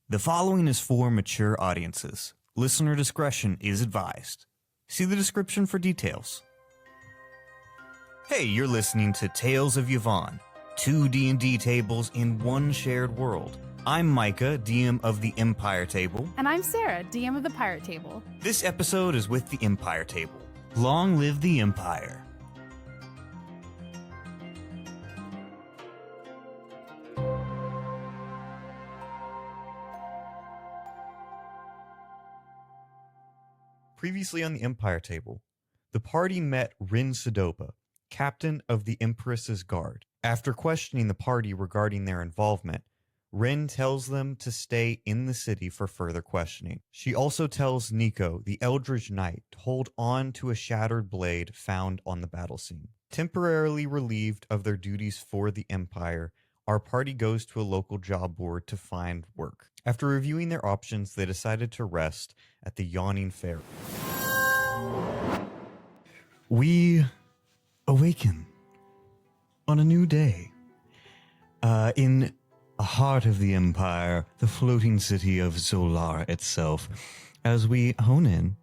The following is for mature audiences. Listener discretion is advised. See the description for details. Hey, you're listening to Tales of Yavon, 2 D&D tables in one shared world. I'm Micah, DM of the Empire Table. And I'm Sarah, DM of the Pirate Table. This episode is with the Empire Table. Long live the Empire. Previously on the Empire Table, the party met Rin Sadoba, captain of the Empress's Guard. After questioning the party regarding their involvement, Rin tells them to stay in the city for further questioning. She also tells Nico, the Eldritch Knight, to hold on to a shattered blade found on the battle scene. Temporarily relieved of their duties for the Empire, our party goes to a local job board to find work. After reviewing their options, they decided to rest at the Yawning Ferry. We awaken on a new day in the heart of the Empire, the floating city of Zolara itself, as we hone in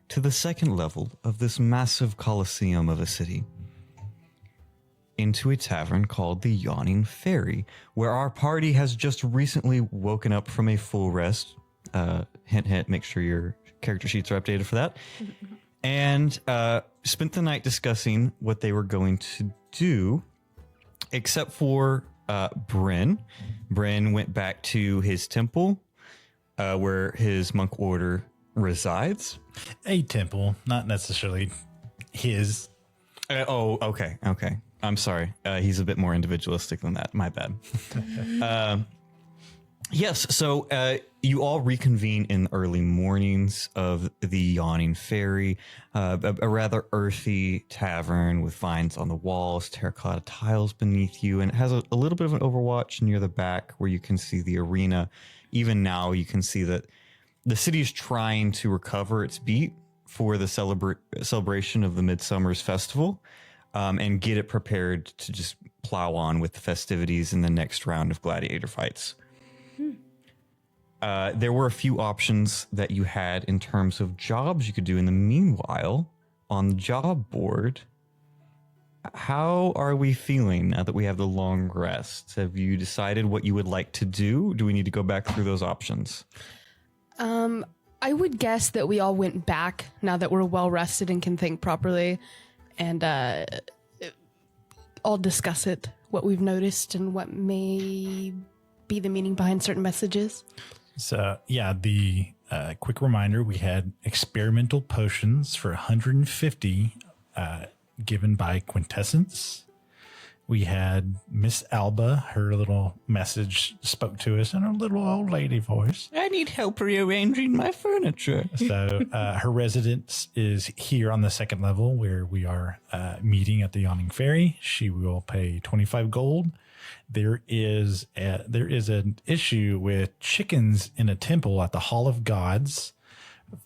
to the second level of this massive coliseum of a city, into a tavern called the Yawning Ferry, where our party has just recently woken up from a full rest. Hint, hint, make sure your character sheets are updated for that. And spent the night discussing what they were going to do, except for Brin. Brin went back to his temple, where his monk order resides. A temple, not necessarily his. Okay. I'm sorry. He's a bit more individualistic than that. My bad. Yes, so you all reconvene in the early mornings of the Yawning Ferry, a rather earthy tavern with vines on the walls, terracotta tiles beneath you, and it has a little bit of an overwatch near the back where you can see the arena. Even now, you can see that the city is trying to recover its beat for the celebration of the Midsummer's Festival. And get it prepared to just plow on with the festivities in the next round of gladiator fights. There were a few options that you had in terms of jobs you could do in the meanwhile on the job board. How are we feeling now that we have the long rest? Have you decided what you would like to do? Do we need to go back through those options? I would guess that we all went back now that we're well rested and can think properly. And I'll discuss it, what we've noticed and what may be the meaning behind certain messages. So, yeah, the quick reminder, we had experimental potions for 150 given by Quintessence. We had Miss Alba, her little message spoke to us in her little old lady voice. I need help rearranging my furniture. So her residence is here on the second level where we are meeting at the Yawning Ferry. She will pay 25 gold. There is an issue with chickens in a temple at the Hall of Gods,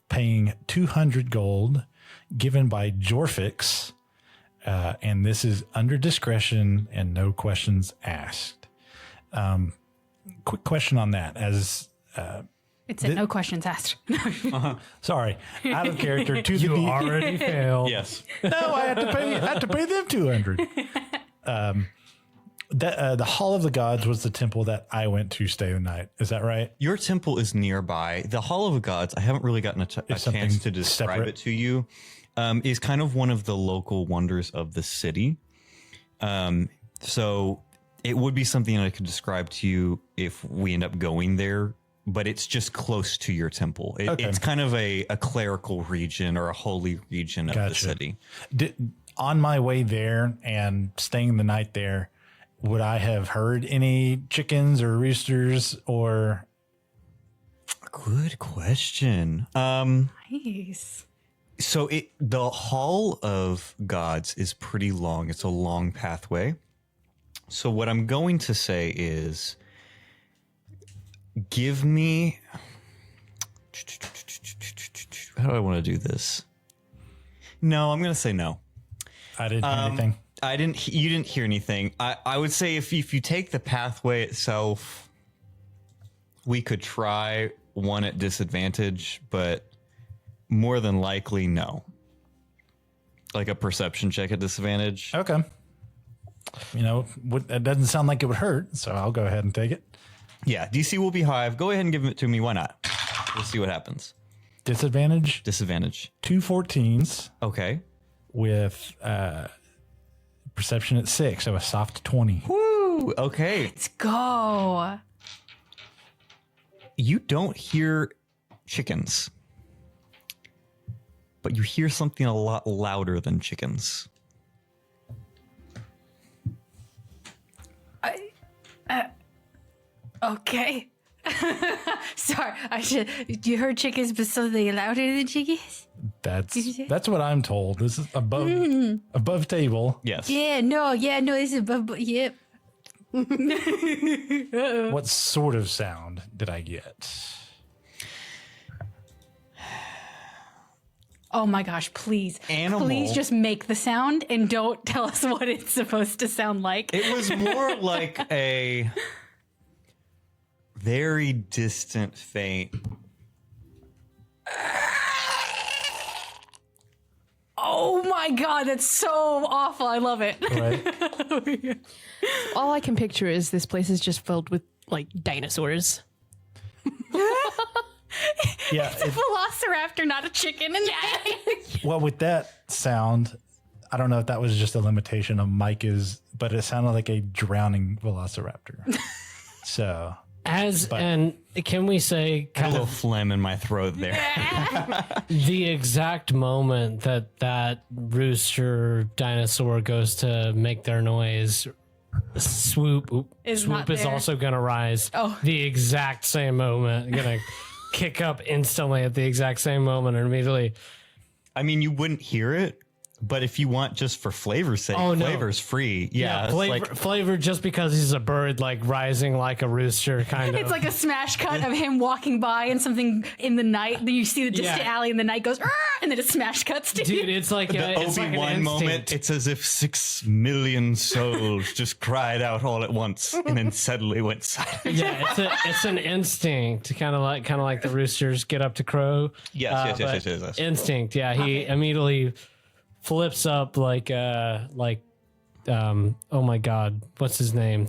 paying 200 gold, given by Jorfix. And this is under discretion and no questions asked. Quick question on that. It's a no questions asked. Sorry, out of character. You already failed. Yes. No, I had to pay them 200. The Hall of the Gods was the temple that I went to stay the night. Is that right? Your temple is nearby. The Hall of the Gods, I haven't really gotten a chance to describe it to you, is kind of one of the local wonders of the city. So it would be something I could describe to you if we end up going there, but it's just close to your temple. It's kind of a clerical region or a holy region of the city. On my way there and staying the night there, would I have heard any chickens or roosters or? Good question. Nice. So the Hall of Gods is pretty long. It's a long pathway. So what I'm going to say is, give me. How do I want to do this? No, I'm going to say no. I didn't hear anything. You didn't hear anything. I would say if you take the pathway itself, We could try one at disadvantage, but more than likely, no. Like a perception check at disadvantage. Okay. That doesn't sound like it would hurt, so I'll go ahead and take it. Yeah, DC will be high. Go ahead and give it to me. Why not? We'll see what happens. Disadvantage? Disadvantage. 2 14s Okay. with perception at 6, so a soft 20. Woo! Okay. Let's go. You don't hear chickens, but you hear something a lot louder than chickens. Okay. Sorry, you heard chickens, but something louder than chickens? That's what I'm told. This is above table. Yes. Yeah, no, this is yep. What sort of sound did I get? Oh my gosh, please. Animal. Please just make the sound and don't tell us what it's supposed to sound like. It was more like a very distant, faint. Oh my god, that's so awful. I love it. Right? All I can picture is this place is just filled with like dinosaurs. Yeah. It's a velociraptor, not a chicken. And Well, with that sound, I don't know if that was just a limitation of Micah's, but it sounded like a drowning velociraptor. So, And can we say I had a little phlegm in my throat there. the exact moment that rooster dinosaur goes to make their noise, Swoop Is not is there. also going to rise. Oh. The exact same moment. Going to kick up instantly at the exact same moment and immediately. I mean, you wouldn't hear it, but if you want just for flavor's sake, Oh, no. flavor's free. Yeah, it's flavor just because he's a bird, like rising like a rooster, kind of. it's like a smash cut of him walking by and something in the night. Then you see the distant alley and the night goes, "Arr!" And then it smash cuts to Dude, you. it's like the it's like an Obi-Wan moment. instinct. It's as if 6 million souls just cried out all at once and then suddenly went silent. Yeah, it's an instinct, kind of like the roosters get up to crow. Yes. But instinct. Yeah, he immediately flips up like oh my god, what's his name?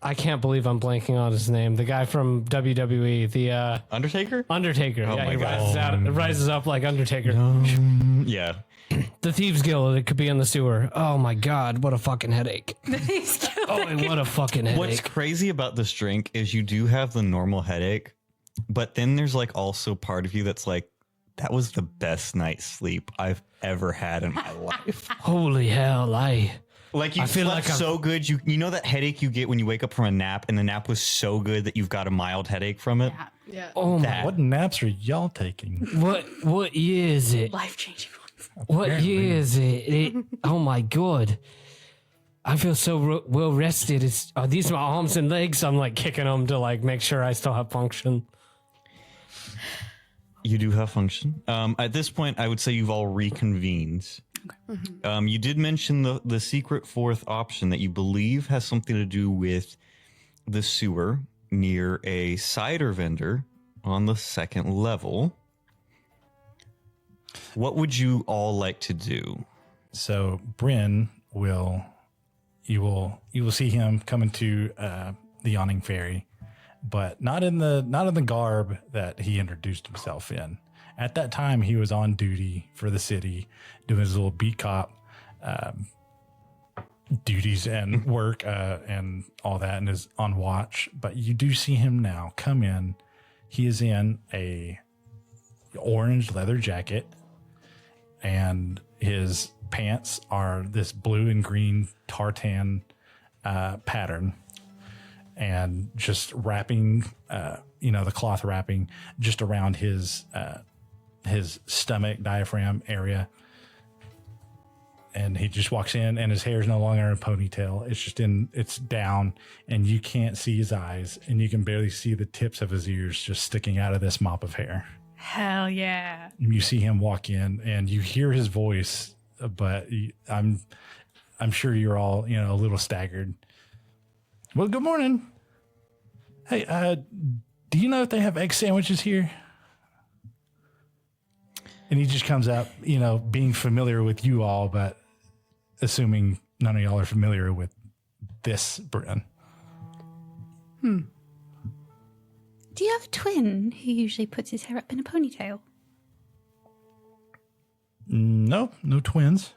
I can't believe I'm blanking on his name. The guy from WWE, the Undertaker? Undertaker. Oh Yeah, my he God. rises up like Undertaker. Yeah. The Thieves Guild. It could be in the sewer. Oh my god, what a fucking headache. Oh, what a fucking headache. What's crazy about this drink is you do have the normal headache, but then there's like also part of you that's like, that was the best night's sleep I've ever had in my life. Holy hell, Like you I feel slept like I'm- so good. You know that headache you get when you wake up from a nap and the nap was so good that you've got a mild headache from it? Yeah. oh my, That. what naps are y'all taking? what year is it? Life changing ones. What year is it? Oh my god. I feel so well rested. Are these my arms and legs? I'm like kicking them to like make sure I still have function. You do have function. At this point, I would say you've all reconvened. Okay. You did mention the secret fourth option that you believe has something to do with the sewer near a cider vendor on the second level. What would you all like to do? So Brin you will see him coming to the Yawning Ferry, but not in the garb that he introduced himself in. At that time, he was on duty for the city, doing his little beat cop duties and work and all that, and is on watch. But you do see him now come in. He is in a orange leather jacket, and his pants are this blue and green tartan pattern, and just wrapping, the cloth wrapping just around his stomach diaphragm area. And he just walks in, and his hair is no longer in a ponytail. It's down, and you can't see his eyes, and you can barely see the tips of his ears just sticking out of this mop of hair. Hell yeah. And you see him walk in, and you hear his voice, but I'm sure you're all, a little staggered. Well, good morning. Hey, do you know if they have egg sandwiches here? And he just comes out, being familiar with you all, but assuming none of y'all are familiar with this Brin. Do you have a twin who usually puts his hair up in a ponytail? No twins.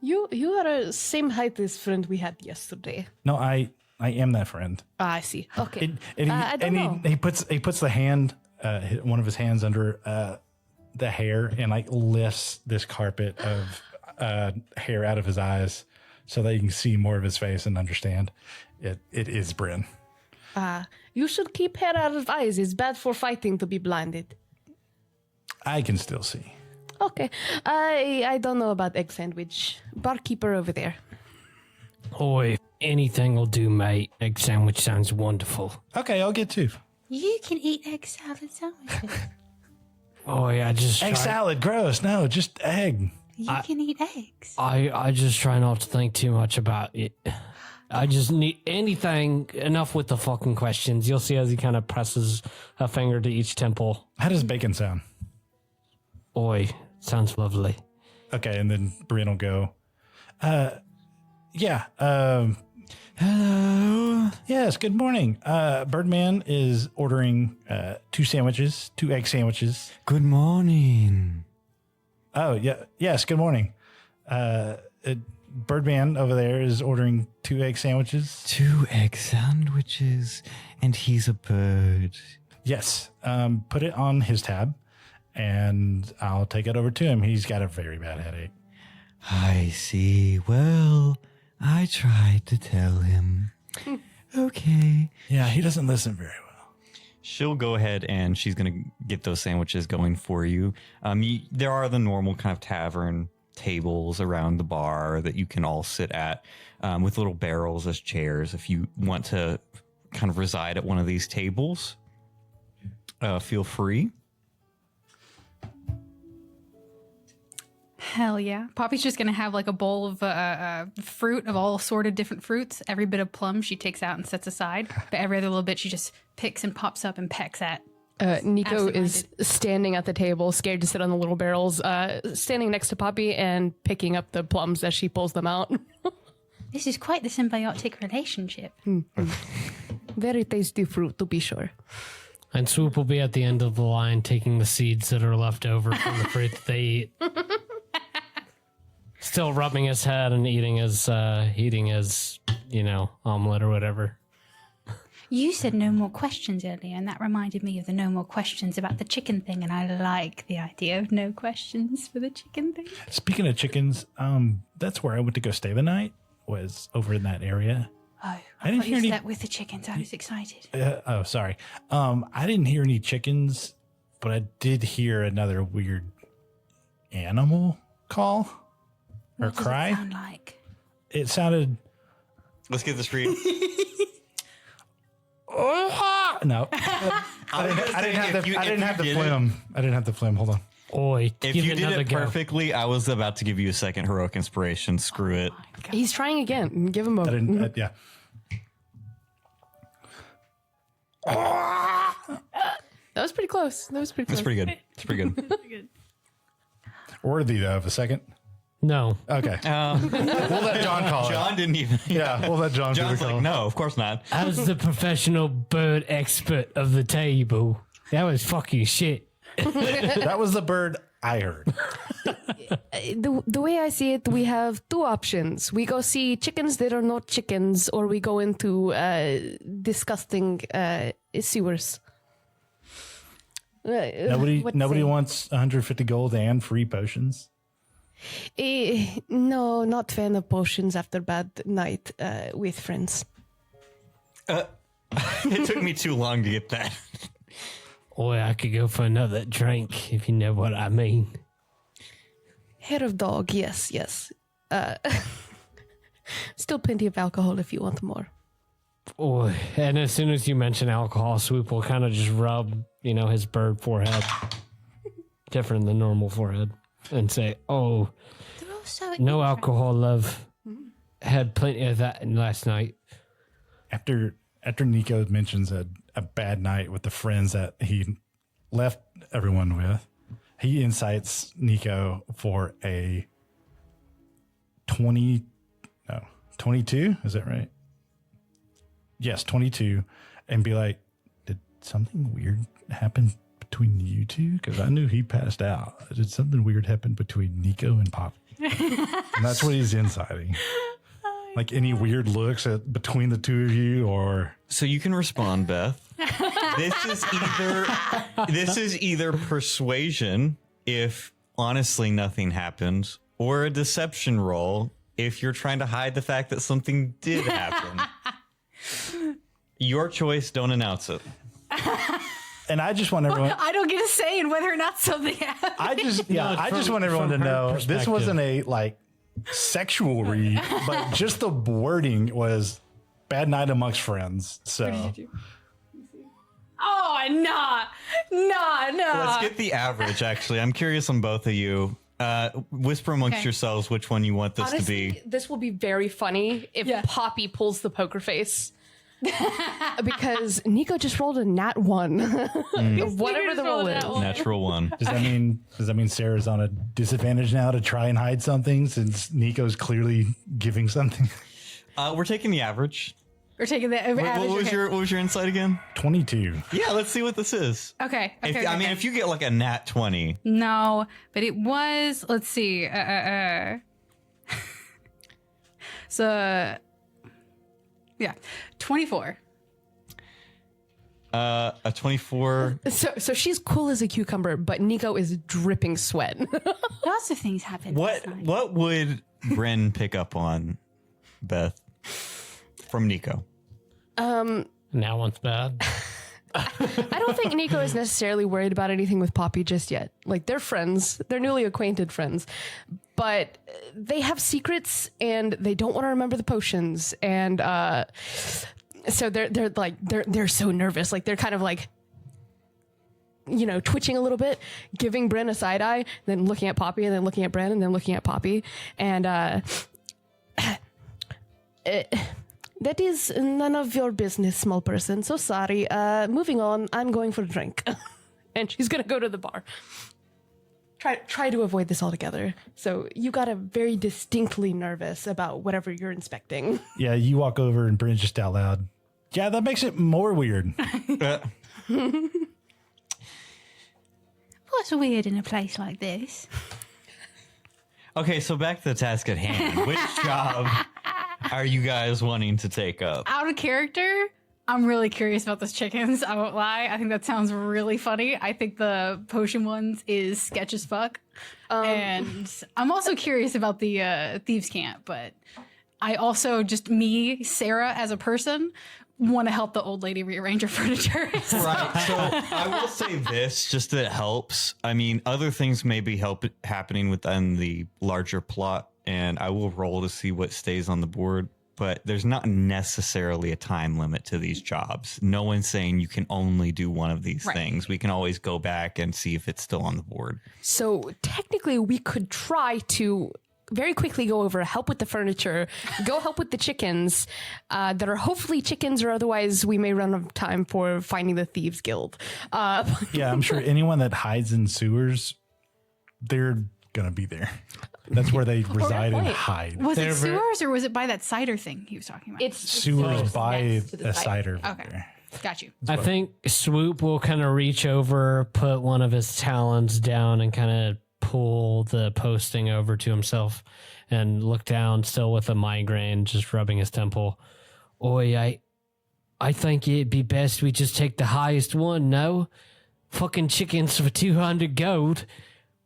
You are the same height as friend we had yesterday. No, I am that friend. I see. Okay. I don't know. He puts the hand, one of his hands under the hair, and like lifts this carpet of hair out of his eyes so that you can see more of his face and understand it is Brin. You should keep hair out of eyes. It's bad for fighting to be blinded. I can still see. Okay. I don't know about egg sandwich. Barkeeper over there. Oi, anything will do, mate. Egg sandwich sounds wonderful. Okay, I'll get 2. You can eat egg salad sandwiches. Oi, I just Egg salad, gross. No, just egg. You can eat eggs. I just try not to think too much about it. I just need anything, enough with the fucking questions. You'll see as he kind of presses a finger to each temple. How does bacon sound? Oi, sounds lovely. Okay, and then Brin will go, yeah, Hello. yes, good morning. Birdman is ordering 2 sandwiches, 2 egg sandwiches. Good morning. Oh, yeah, yes, good morning. Birdman over there is ordering 2 egg sandwiches. 2 egg sandwiches, and he's a bird. Yes, put it on his tab, and I'll take it over to him. He's got a very bad headache. I see. Well, I tried to tell him. Okay. Yeah, he doesn't listen very well. She'll go ahead and she's going to get those sandwiches going for you. There are the normal kind of tavern tables around the bar that you can all sit at with little barrels as chairs. If you want to kind of reside at one of these tables, feel free. Hell yeah. Poppy's just going to have like a bowl of fruit of all sorted different fruits. Every bit of plum she takes out and sets aside. But every other little bit she just picks and pops up and pecks at. Nico is standing at the table, scared to sit on the little barrels, standing next to Poppy and picking up the plums as she pulls them out. This is quite the symbiotic relationship. Very tasty fruit, to be sure. And Swoop will be at the end of the line taking the seeds that are left over from the fruit that they eat. Still rubbing his head and eating his omelet or whatever. You said no more questions earlier, and that reminded me of the no more questions about the chicken thing, and I like the idea of no questions for the chicken thing. Speaking of chickens, that's where I went to go stay the night, was over in that area. Oh, I didn't hear any... slept with the chickens. I was excited. Sorry. I didn't hear any chickens, but I did hear another weird animal call or What does cry. it sound like? It sounded... Let's get this read. No. I didn't have the phlegm. I didn't have the phlegm. Hold on. Oi, If give you it did another it go. perfectly, I was about to give you a second heroic inspiration. Screw it. He's trying again. Give him a... I didn't... yeah. That was pretty close. That's pretty good. It's pretty good. Worthy of a second. No. Okay. We'll let John call it. John didn't even. Yeah, we'll let John do the John's call. like, no, of course not. As the professional bird expert of the table, that was fucking shit. That was the bird I heard. The way I see it, we have 2 options. We go see chickens that are not chickens, or we go into disgusting sewers. Nobody wants 150 gold and free potions. No, not fan of potions after bad night with friends. It took me too long to get that. Oi, I could go for another drink, if you know what I mean. Hair of dog, yes. Still plenty of alcohol if you want more. Oi, and as soon as you mention alcohol, Swoop will kind of just rub, his bird forehead, different than normal forehead, and say, "Oh, They're all so no alcohol, love. Had plenty of that last night." After Nico mentions a bad night with the friends that he left everyone with, he incites Nico for a 22. Is that right? Yes, 22. And be like, did something weird happen between you two? Because I knew he passed out. Did something weird happen between Nico and Poppy? And that's what he's inciting. Like any weird looks at between the two of you, or So you can respond, Beth. This is either persuasion if honestly nothing happened, or a deception roll if you're trying to hide the fact that something did happen. Your choice, don't announce it. and I just want everyone. I don't get a say in whether or not something happened. I just want everyone to from her know this perspective. wasn't a like sexual read, but just the wording was bad night amongst friends. So Oh, nah. Let's get the average, actually. I'm curious on both of you. Whisper amongst Okay. yourselves which one you want this to be. This will be very funny if Poppy pulls the poker face. Because Nico just rolled a nat 1. Whatever the roll is. Natural one. does that mean Sarah's on a disadvantage now to try and hide something since Nico's clearly giving something? We're taking the average. We're taking the What average. was Okay. what was your insight again? 22. Yeah, let's see what this is. Okay. If, Okay. I mean, okay. if you get like a nat 20, No, but it was. Let's see. So, yeah, 24. a 24. So she's cool as a cucumber, but Nico is dripping sweat. Lots of things happened. What would Brin pick up on, Beth, from Nico? Now one's bad. I don't think Nico is necessarily worried about anything with Poppy just yet. Like, they're friends. They're newly acquainted friends. But they have secrets and they don't want to remember the potions. And so they're so nervous. Like, they're kind of like, you know, twitching a little bit, giving Brin a side eye, then looking at Poppy, and then looking at Brin, and then looking at Poppy. And that is none of your business, small person. So sorry. Moving on. I'm going for a drink. And she's going to go to the bar. Try to avoid this altogether. So you got a very distinctly nervous about whatever you're inspecting. Yeah, you walk over and Brin just out loud. Yeah, that makes it more weird. What's weird in a place like this? Okay, so back to the task at hand. Which job are you guys wanting to take up? Out of character, I'm really curious about those chickens. I won't lie. I think that sounds really funny. I think the potion ones is sketch as fuck. And I'm also curious about the thieves' camp, but I also, just me, Sarah, as a person, want to help the old lady rearrange her furniture. Right. So I will say this, just that it helps. I mean, other things may be happening within the larger plot, and I will roll to see what stays on the board. But there's not necessarily a time limit to these jobs. No one's saying you can only do one of these things. We can always go back and see if it's still on the board. So technically, we could try to very quickly go over, help with the furniture, go help with the chickens that are hopefully chickens, or otherwise we may run out of time for finding the Thieves Guild. Yeah, I'm sure anyone that hides in sewers, they're going to be there. That's where they reside and wait. hide. Was They're it very- sewers or was it by that cider thing he was talking about? It's Sewers by next to the a site. cider. Okay. There. Got you. I think Swoop will kind of reach over, put one of his talons down, and kind of pull the posting over to himself and look down, still with a migraine, just rubbing his temple. Oi, I think it'd be best we just take the highest one, no? Fucking chickens for 200 gold.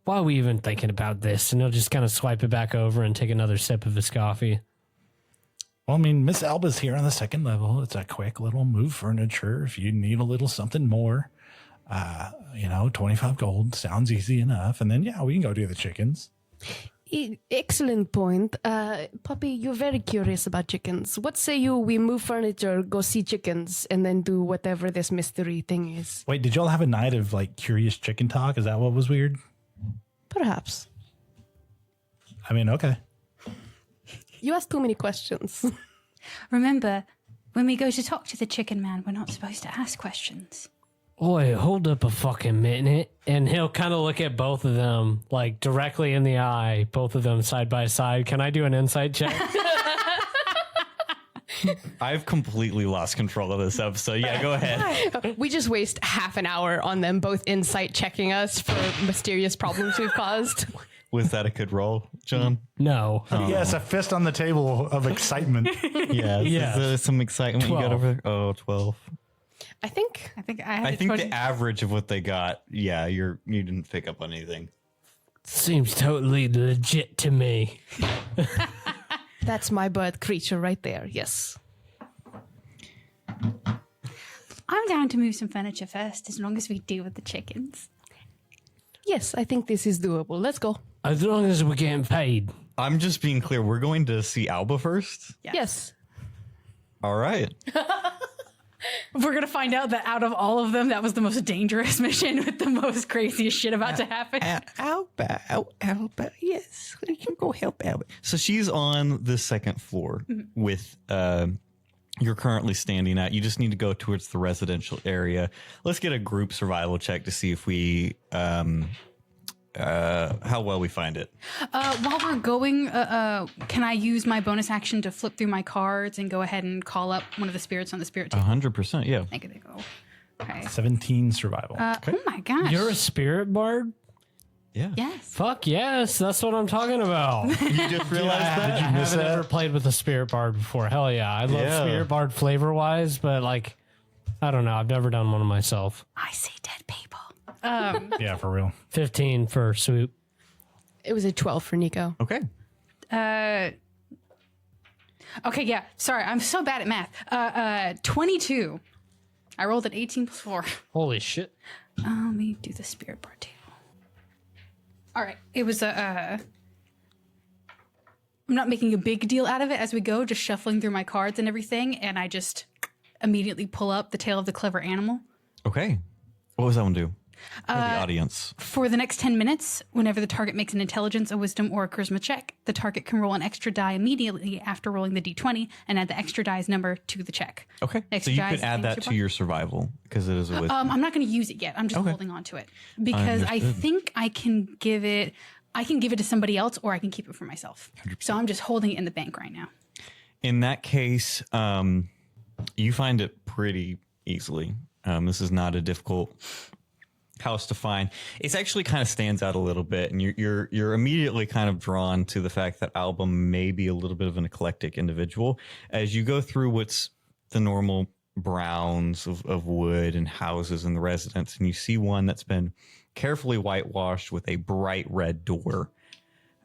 Why are we even thinking about this? And he'll just kind of swipe it back over and take another sip of his coffee. Well, I mean, Miss Alba's here on the second level. It's a quick little move furniture. If you need a little something more, 25 gold sounds easy enough. And then, yeah, we can go do the chickens. Excellent point. Puppy, you're very curious about chickens. What say we move furniture, go see chickens, and then do whatever this mystery thing is? Wait, did y'all have a night of like curious chicken talk? Is that what was weird? Perhaps. I mean, okay. You ask too many questions. Remember, When we go to talk to the chicken man, we're not supposed to ask questions. Oi, hold up a fucking minute. And he'll kind of look at both of them, like directly in the eye, both of them side by side. Can I do an insight check? I've completely lost control of this episode. Yeah, go ahead. We just waste half an hour on them both insight checking us for mysterious problems we've caused. Was that a good roll, John? No. Yes, a fist on the table of excitement. Yeah. Yeah. Is some excitement you got 12. over there? Oh, 12. I think I think I had I think 20. the average of what they got, yeah, you didn't pick up on anything. Seems totally legit to me. that's my bird creature right there. Yes. I'm down to move some furniture first, as long as we deal with the chickens. Yes, I think this is doable. Let's go. As long as we're getting paid. I'm just being clear. We're going to see Alba first. Yes. All right. We're gonna find out that out of all of them, that was the most dangerous mission with the most craziest shit about to happen. Alba, yes, you can go help Alba. So she's on the second floor with you're currently standing at. You just need to go towards the residential area. Let's get a group survival check to see if we how well we find it. While we're going, can I use my bonus action to flip through my cards and go ahead and call up one of the spirits on the spirit table? 100%, yeah. There they go. Okay. 17 survival. Oh my gosh. You're a spirit bard? Yeah. Yes. Fuck yes, that's what I'm talking about. You just realized that? I haven't ever played with a spirit bard before. Hell yeah. I love Yeah. spirit bard flavor wise, but like, I don't know. I've never done one of myself. I see dead people. Yeah, for real. 15 for Swoop. It was a 12 for Nico. Okay. Okay, yeah. Sorry, I'm so bad at math. 22. I rolled an 18 plus 4. Holy shit. Let me do the spirit bar table. All right. It was a. I'm not making a big deal out of it as we go, just shuffling through my cards and everything, and I just immediately pull up the Tale of the Clever Animal. Okay. What was that one do? For the audience. For the next 10 minutes, whenever the target makes an intelligence, a wisdom, or a charisma check, the target can roll an extra die immediately after rolling the d20 and add the extra die's number to the check. Okay. Next So you die could is add the that extra to bar. your survival because it is a wisdom. I'm not going to use it yet. I'm just holding on to it because I Understood. think I can give it to somebody else or I can keep it for myself. 100%. So I'm just holding it in the bank right now. In that case, you find it pretty easily. This is not a difficult house to find. It's actually kind of stands out a little bit, and you're immediately kind of drawn to the fact that Alba may be a little bit of an eclectic individual. As you go through what's the normal browns of wood and houses in the residence, and you see one that's been carefully whitewashed with a bright red door.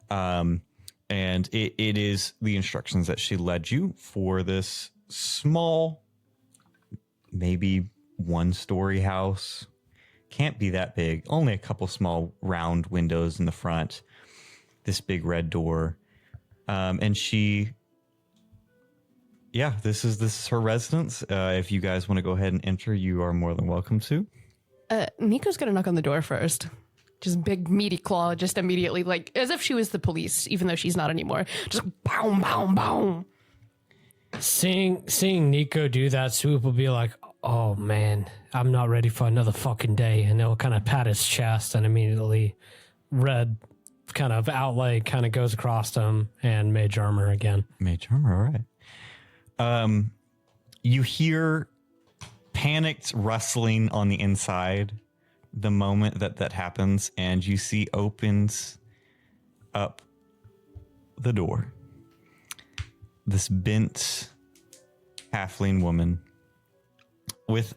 And it is the instructions that she led you for this small, maybe 1-story house. Can't be that big. Only a couple small round windows in the front. This big red door. And she, yeah, this is her residence. If you guys want to go ahead and enter, you are more than welcome to. Nico's gonna knock on the door first. Just big meaty claw, just immediately, like as if she was the police, even though she's not anymore. Just boom, boom, boom. Seeing Nico do that, Swoop will be like, oh man, I'm not ready for another fucking day. And he'll kind of pat his chest and immediately red kind of outlay kind of goes across him and mage armor again. Mage armor, all right. You hear panicked rustling on the inside the moment that happens, and you see opens up the door. This bent halfling woman with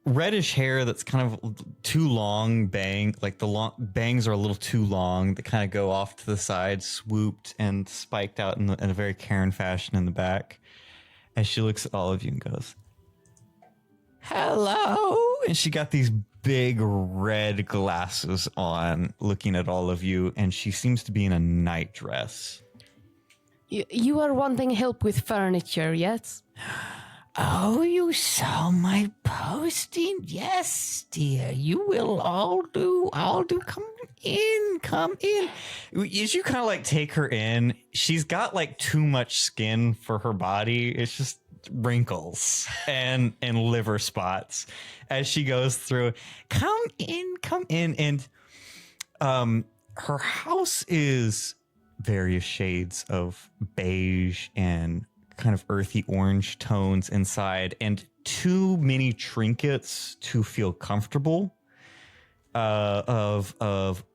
reddish hair that's kind of too long, the bangs are a little too long. They kind of go off to the side, swooped and spiked out in a very Karen fashion in the back. As she looks at all of you and goes, hello. And she got these big red glasses on, looking at all of you, and she seems to be in a nightdress. You are wanting help with furniture, yes? Oh, you saw my posting? Yes, dear. You will all do. Come in, come in. As you kind of like take her in, she's got like too much skin for her body. It's just wrinkles and liver spots as she goes through. Come in. And her house is various shades of beige and kind of earthy orange tones inside, and too many trinkets to feel comfortable. Of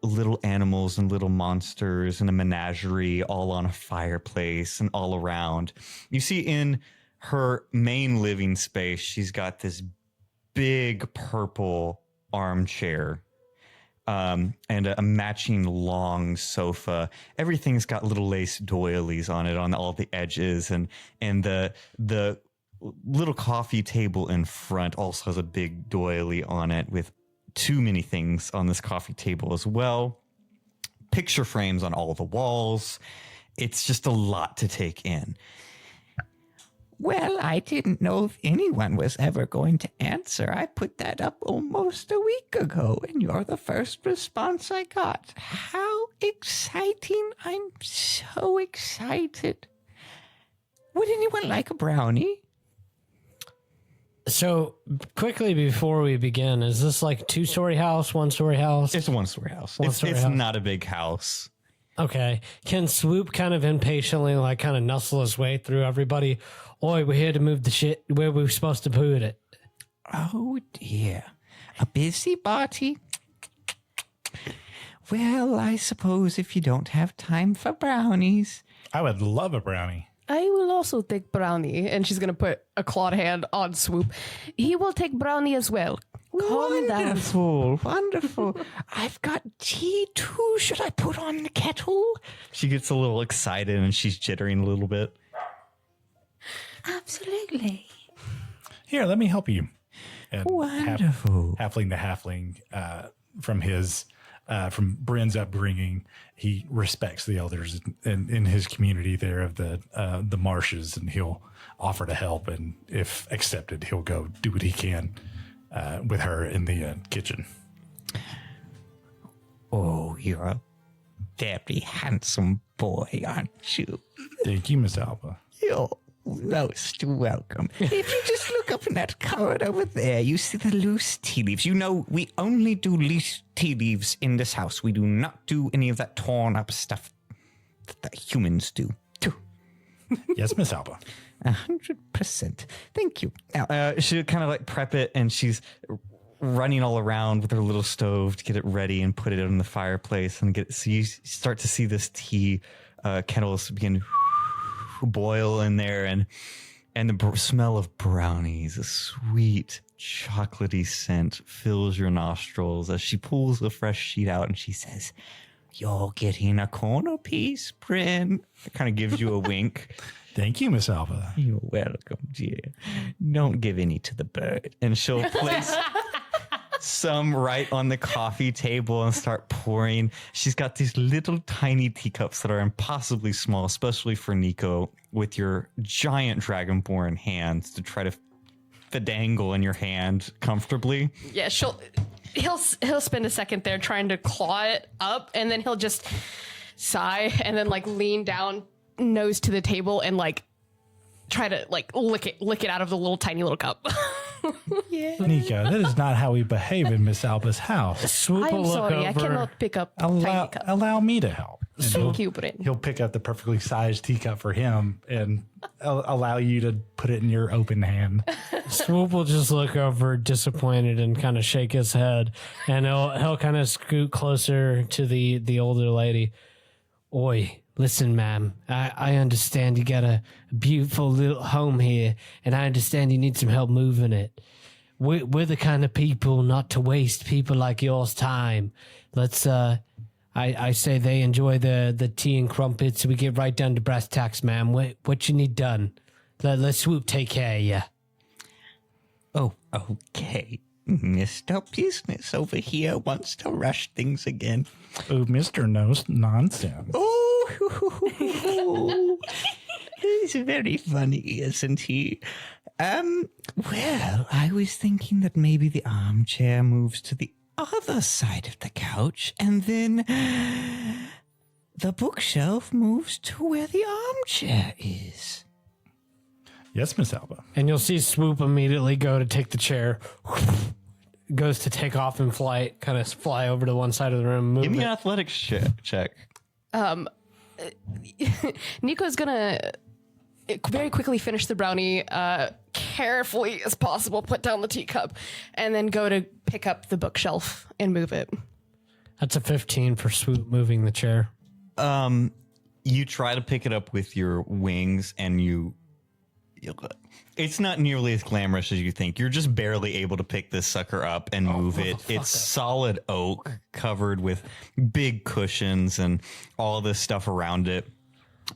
little animals and little monsters and a menagerie all on a fireplace and all around. You see in her main living space, she's got this big purple armchair and a matching long sofa. Everything's got little lace doilies on it on all the edges, and the little coffee table in front also has a big doily on it with too many things on this coffee table as well. Picture frames on all the walls. It's just a lot to take in. Well, I didn't know if anyone was ever going to answer. I put that up almost a week ago, and you're the first response I got. How exciting. I'm so excited. Would anyone like a brownie? So quickly before we begin, is this like a 2-story house, 1-story house? It's a 1-story house. One-story It's house. not a big house. Okay. Can Swoop kind of impatiently like kind of nuzzle his way through everybody? Oi, we're here to move the shit where we're supposed to put it. Oh, dear. A busybody? Well, I suppose if you don't have time for brownies. I would love a brownie. I will also take brownie. And she's going to put a clawed hand on Swoop. He will take brownie as well. Calm down. Wonderful, wonderful. I've got tea too. Should I put on the kettle? She gets a little excited and she's jittering a little bit. Absolutely. Here, let me help you. And Wonderful. Halfling to halfling, from Brin's upbringing, he respects the elders in his community there of the marshes, and he'll offer to help, and if accepted, he'll go do what he can with her in the kitchen. Oh, you're a very handsome boy, aren't you? Thank you, Miss Alba. You're most welcome. If you just look up in that cupboard over there, you see the loose tea leaves. You know, we only do loose tea leaves in this house. We do not do any of that torn up stuff that humans do. Yes, Miss Alba. 100%. Thank you. Now, she'll kind of like prep it, and she's running all around with her little stove to get it ready and put it in the fireplace and get it. So you start to see this tea kettles begin boil in there, and the smell of brownies, a sweet chocolatey scent fills your nostrils as she pulls a fresh sheet out and she says, "You're getting a corner piece, Brin." It kind of gives you a wink. Thank you, Miss Alba. You're welcome, dear. Don't give any to the bird. And she'll place some right on the coffee table and start pouring. She's got these little tiny teacups that are impossibly small, especially for Nico, with your giant Dragonborn hands to try to fidangle in your hand comfortably. Yeah, he'll spend a second there trying to claw it up, and then he'll just sigh and then like lean down, nose to the table, and like try to like lick it out of the little tiny little cup. Nico, that is not how we behave in Miss Alba's house. Swoop will I'm look sorry, over. I cannot pick up tiny cup. Allow me to help. And Thank you, Brin. He'll pick up the perfectly sized teacup for him and allow you to put it in your open hand. Swoop will just look over disappointed and kind of shake his head, and he'll kind of scoot closer to the older lady. Oi, listen, ma'am, I understand you got a beautiful little home here, and I understand you need some help moving it. We're the kind of people not to waste people like yours time. Let's I say they enjoy the tea and crumpets, so we get right down to brass tacks, ma'am. What you need done? Let Swoop take care of you. Oh, okay. Mr. Business over here wants to rush things again. Oh, Mr. Knows Nonsense. Oh, he's very funny, isn't he? Well, I was thinking that maybe the armchair moves to the other side of the couch, and then the bookshelf moves to where the armchair is. Yes, Miss Alba. And you'll see Swoop immediately go to take the chair. Goes to take off in flight, kind of fly over to one side of the room. Move Give me it. an athletics check. Nico's gonna very quickly finish the brownie, carefully as possible, put down the teacup, and then go to pick up the bookshelf and move it. That's a 15 for Swoop moving the chair. You try to pick it up with your wings, and it's not nearly as glamorous as you think. You're just barely able to pick this sucker up and move it. It's solid oak covered with big cushions and all this stuff around it.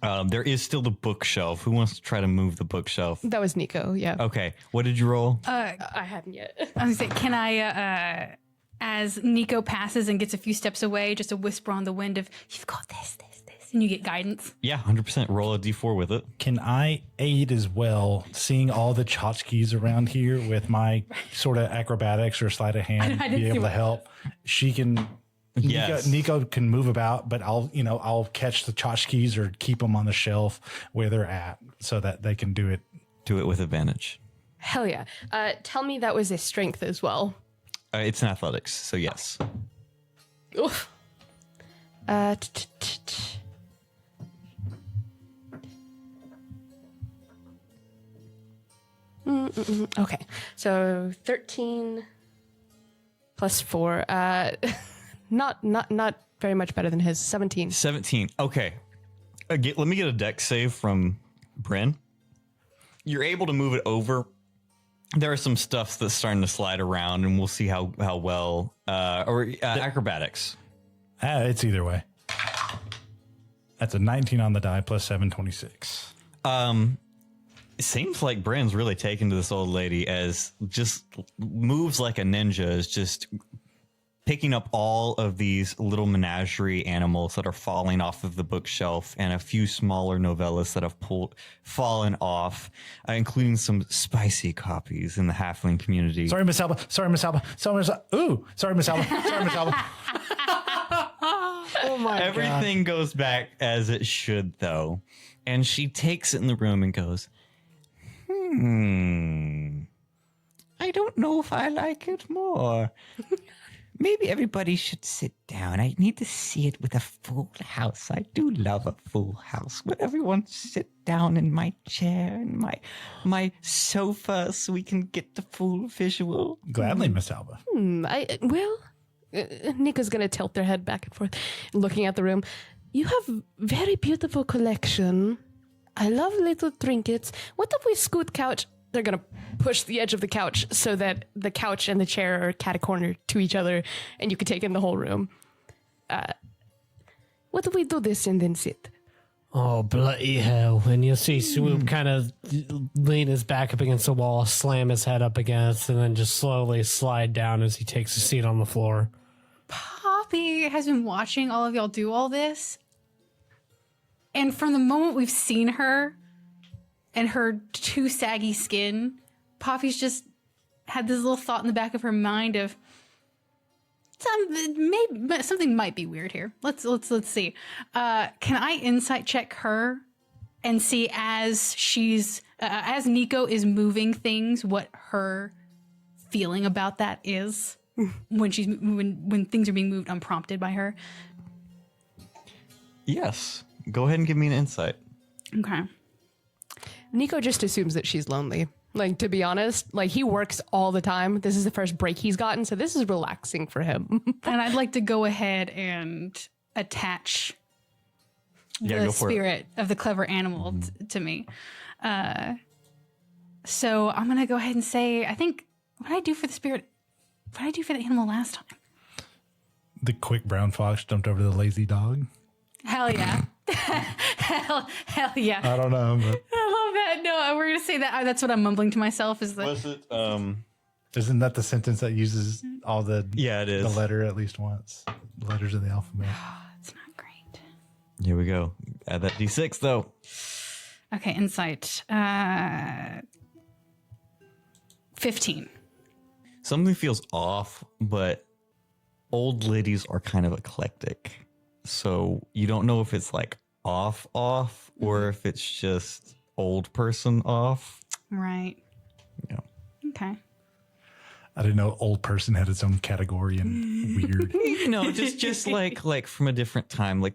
There is still the bookshelf. Who wants to try to move the bookshelf? That was Nico, yeah. Okay. What did you roll? I hadn't yet. I was gonna say, can I, as Nico passes and gets a few steps away, just a whisper on the wind of, you've got this, and you get guidance? Yeah, 100%. Roll a d4 with it. Can I aid as well, seeing all the tchotchkes around here with my sort of acrobatics or sleight of hand, I didn't be see able to what- help? She can. Yes. Nico can move about, but I'll catch the tchotchkes or keep them on the shelf where they're at so that they can do it. Do it with advantage. Hell yeah. Tell me that was a strength as well. It's an athletics, so yes. Oof. Okay, so 13 plus 4. Not very much better than his. 17. 17. Okay. Let me get a dex save from Brin. You're able to move it over. There are some stuffs that's starting to slide around, and we'll see how well. Acrobatics. It's either way. That's a 19 on the die plus 7, 26. It seems like Brin's really taken to this old lady, as just moves like a ninja, is just picking up all of these little menagerie animals that are falling off of the bookshelf, and a few smaller novellas that have fallen off, including some spicy copies in the halfling community. Sorry, Miss Alba. Ooh, sorry, Miss Alba. Oh my Everything goes back as it should, though. And she takes it in the room and goes, I don't know if I like it more. Maybe everybody should sit down. I need to see it with a full house. I do love a full house. Would everyone sit down in my chair and my sofa so we can get the full visual? Gladly, Miss Alba. Nico's gonna tilt their head back and forth, looking at the room. You have very beautiful collection. I love little trinkets. What if we scoot couch? They're gonna push the edge of the couch so that the couch and the chair are cat-a-corner to each other, and you can take in the whole room. What if we do this and then sit? Oh, bloody hell. And you'll see Swoop kind of lean his back up against the wall, slam his head up against, and then just slowly slide down as he takes a seat on the floor. Poppy has been watching all of y'all do all this. And from the moment we've seen her and her too saggy skin, Poppy's just had this little thought in the back of her mind of something might be weird here. Let's see. Can I insight check her and see as as Nico is moving things, what her feeling about that is when things are being moved unprompted by her? yes. Go ahead and give me an insight. Okay. Nico just assumes that she's lonely. Like, to be honest, like, he works all the time. This is the first break he's gotten, so this is relaxing for him. And I'd like to go ahead and attach the spirit of the clever animal to me. So I'm going to go ahead and say, I think, what did I do for the spirit? What did I do for the animal last time? The quick brown fox jumped over the lazy dog. Hell yeah. hell yeah. I don't know, but I love that. No, we're going to say that. That's what I'm mumbling to myself is that. Was it? isn't that the sentence that uses all the Yeah, it is. the letter at least once? The letters of the alphabet. It's not great. Here we go. Add that d6, though. Okay, insight. 15. Something feels off, but old ladies are kind of eclectic. So you don't know if it's like off, or if it's just old person off. Right. Yeah. Okay. I didn't know old person had its own category and weird. Just like from a different time.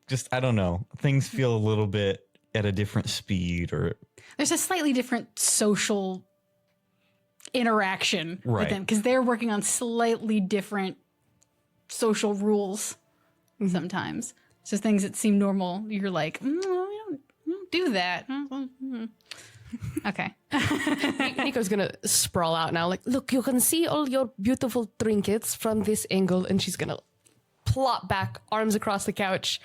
Just I don't know. Things feel a little bit at a different speed, or There's a slightly different social interaction with Right. them because they're working on slightly different social rules sometimes. So things that seem normal, you're like, we don't do that. Okay. Nico's gonna sprawl out now. Like, look, you can see all your beautiful trinkets from this angle, and she's gonna plop back, arms across the couch,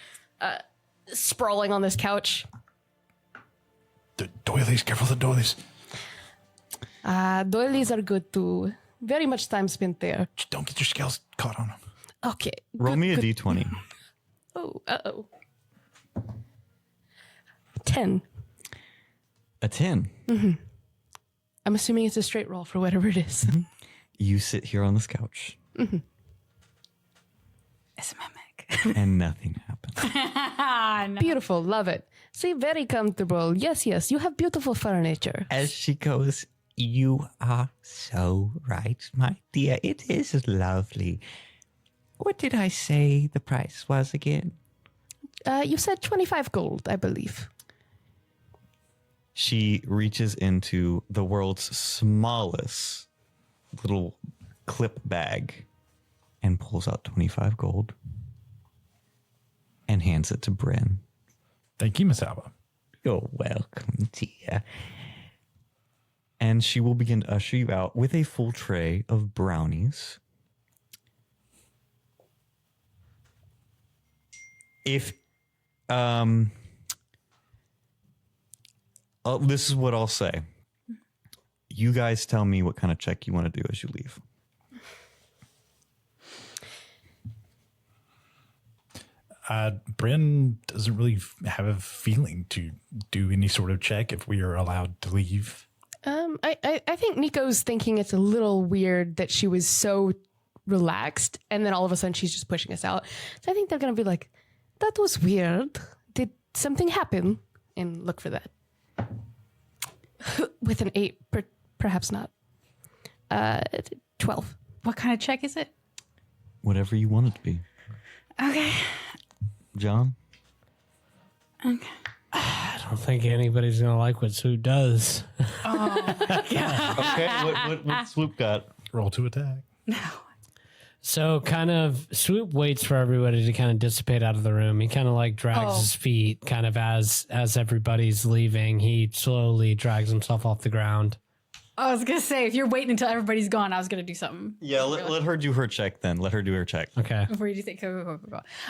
sprawling on this couch. The doilies, careful the doilies. Doilies are good too. Very much time spent there. Just don't get your scales caught on them. Okay. roll me a d20. Oh, uh-oh. 10. A 10. I'm assuming it's a straight roll for whatever it is. You sit here on this couch It's a mimic. and nothing happens. Beautiful. Love it. See, very comfortable. Yes, you have beautiful furniture. As she goes, you are so right, my dear. It is lovely. What did I say the price was again? You said 25 gold, I believe. She reaches into the world's smallest little clip bag and pulls out 25 gold and hands it to Brin. Thank you, Miss Alba. You're welcome, dear. And she will begin to usher you out with a full tray of brownies. If, this is what I'll say. You guys tell me what kind of check you want to do as you leave. Brin doesn't really have a feeling to do any sort of check if we are allowed to leave. I think Nico's thinking it's a little weird that she was so relaxed and then all of a sudden she's just pushing us out. So I think they're going to be like, that was weird. Did something happen? And look for that. With an 8, perhaps not. 12. What kind of check is it? Whatever you want it to be. Okay. John? Okay. I don't think anybody's gonna like what Swoop does. Okay, what Swoop got? Roll to attack. So kind of Swoop waits for everybody to kind of dissipate out of the room. He kind of like drags his feet kind of as everybody's leaving. He slowly drags himself off the ground. I was going to say, if you're waiting until everybody's gone, I was going to do something Yeah, let her do her check then. Let her do her check. Okay. before you do think. Go.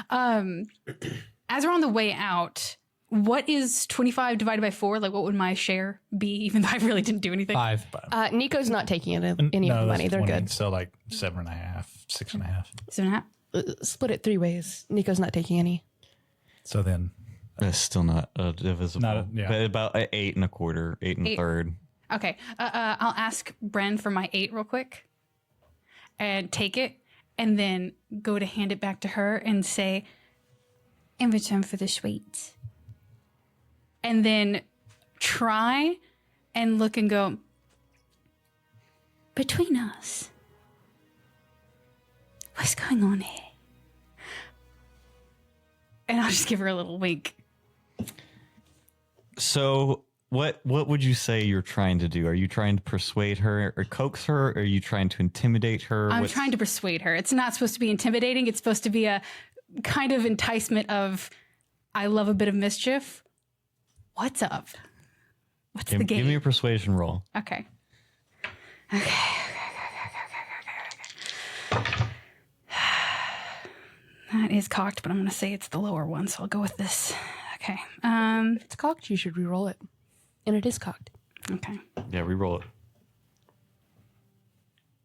As we're on the way out, what is 25 divided by 4? Like, what would my share be, even though I really didn't do anything? 5. Nico's not taking any of the that's money. They're 20, good. So like 7.5, 6.5. 7.5? Split it 3 ways. Nico's not taking any. So then That's still not divisible. Yeah. But about 8 1/4, 8 1/3. Okay. I'll ask Bren for my 8 real quick and take it and then go to hand it back to her and say, in return for the sweets. And then try and look and go, between us, what's going on here? And I'll just give her a little wink. So what would you say you're trying to do? Are you trying to persuade her or coax her? Or are you trying to intimidate her? I'm trying to persuade her. It's not supposed to be intimidating. It's supposed to be a kind of enticement of, I love a bit of mischief. What's up? What's the game? Give me a persuasion roll. Okay. That is cocked, but I'm going to say it's the lower one, so I'll go with this. Okay. If it's cocked, you should re-roll it. And it is cocked. Yeah, re-roll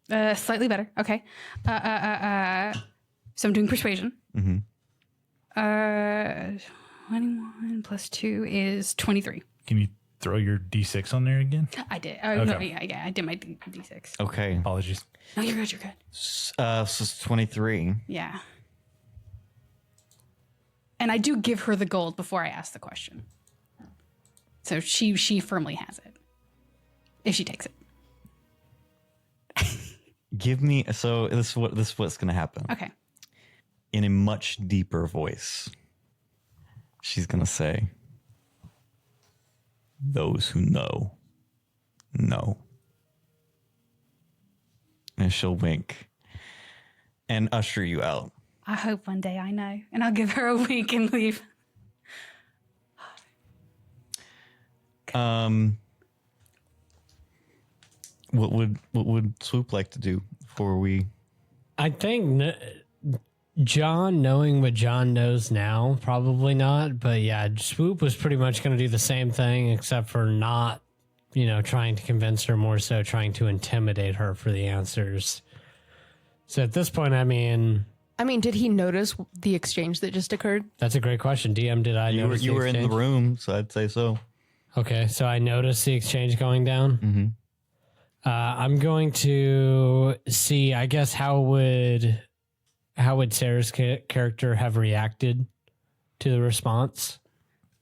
it. Slightly better. Okay. So I'm doing persuasion. 21 plus 2 is 23. can you throw your D6 on there again? I did. Oh, no, yeah, I did my D6. Okay. Apologies. No, you're good. You're good. So it's 23. Yeah. And I do give her the gold before I ask the question. So she firmly has it. If she takes it. Give me. So this is what's going to happen. Okay. In a much deeper voice, she's going to say, "Those who know, know." And she'll wink and usher you out. I hope one day I know. And I'll give her a wink and leave. What would Swoop like to do before we? I think John, knowing what John knows now, probably not. But yeah, Swoop was pretty much going to do the same thing, except for not, trying to convince her, more so trying to intimidate her for the answers. So at this point, I mean, did he notice the exchange that just occurred? that's a great question. DM, did I notice You the were in the exchange? room, so I'd say so. Okay, so I noticed the exchange going down. Mm-hmm. I'm going to see, I guess, how would Sarah's character have reacted to the response?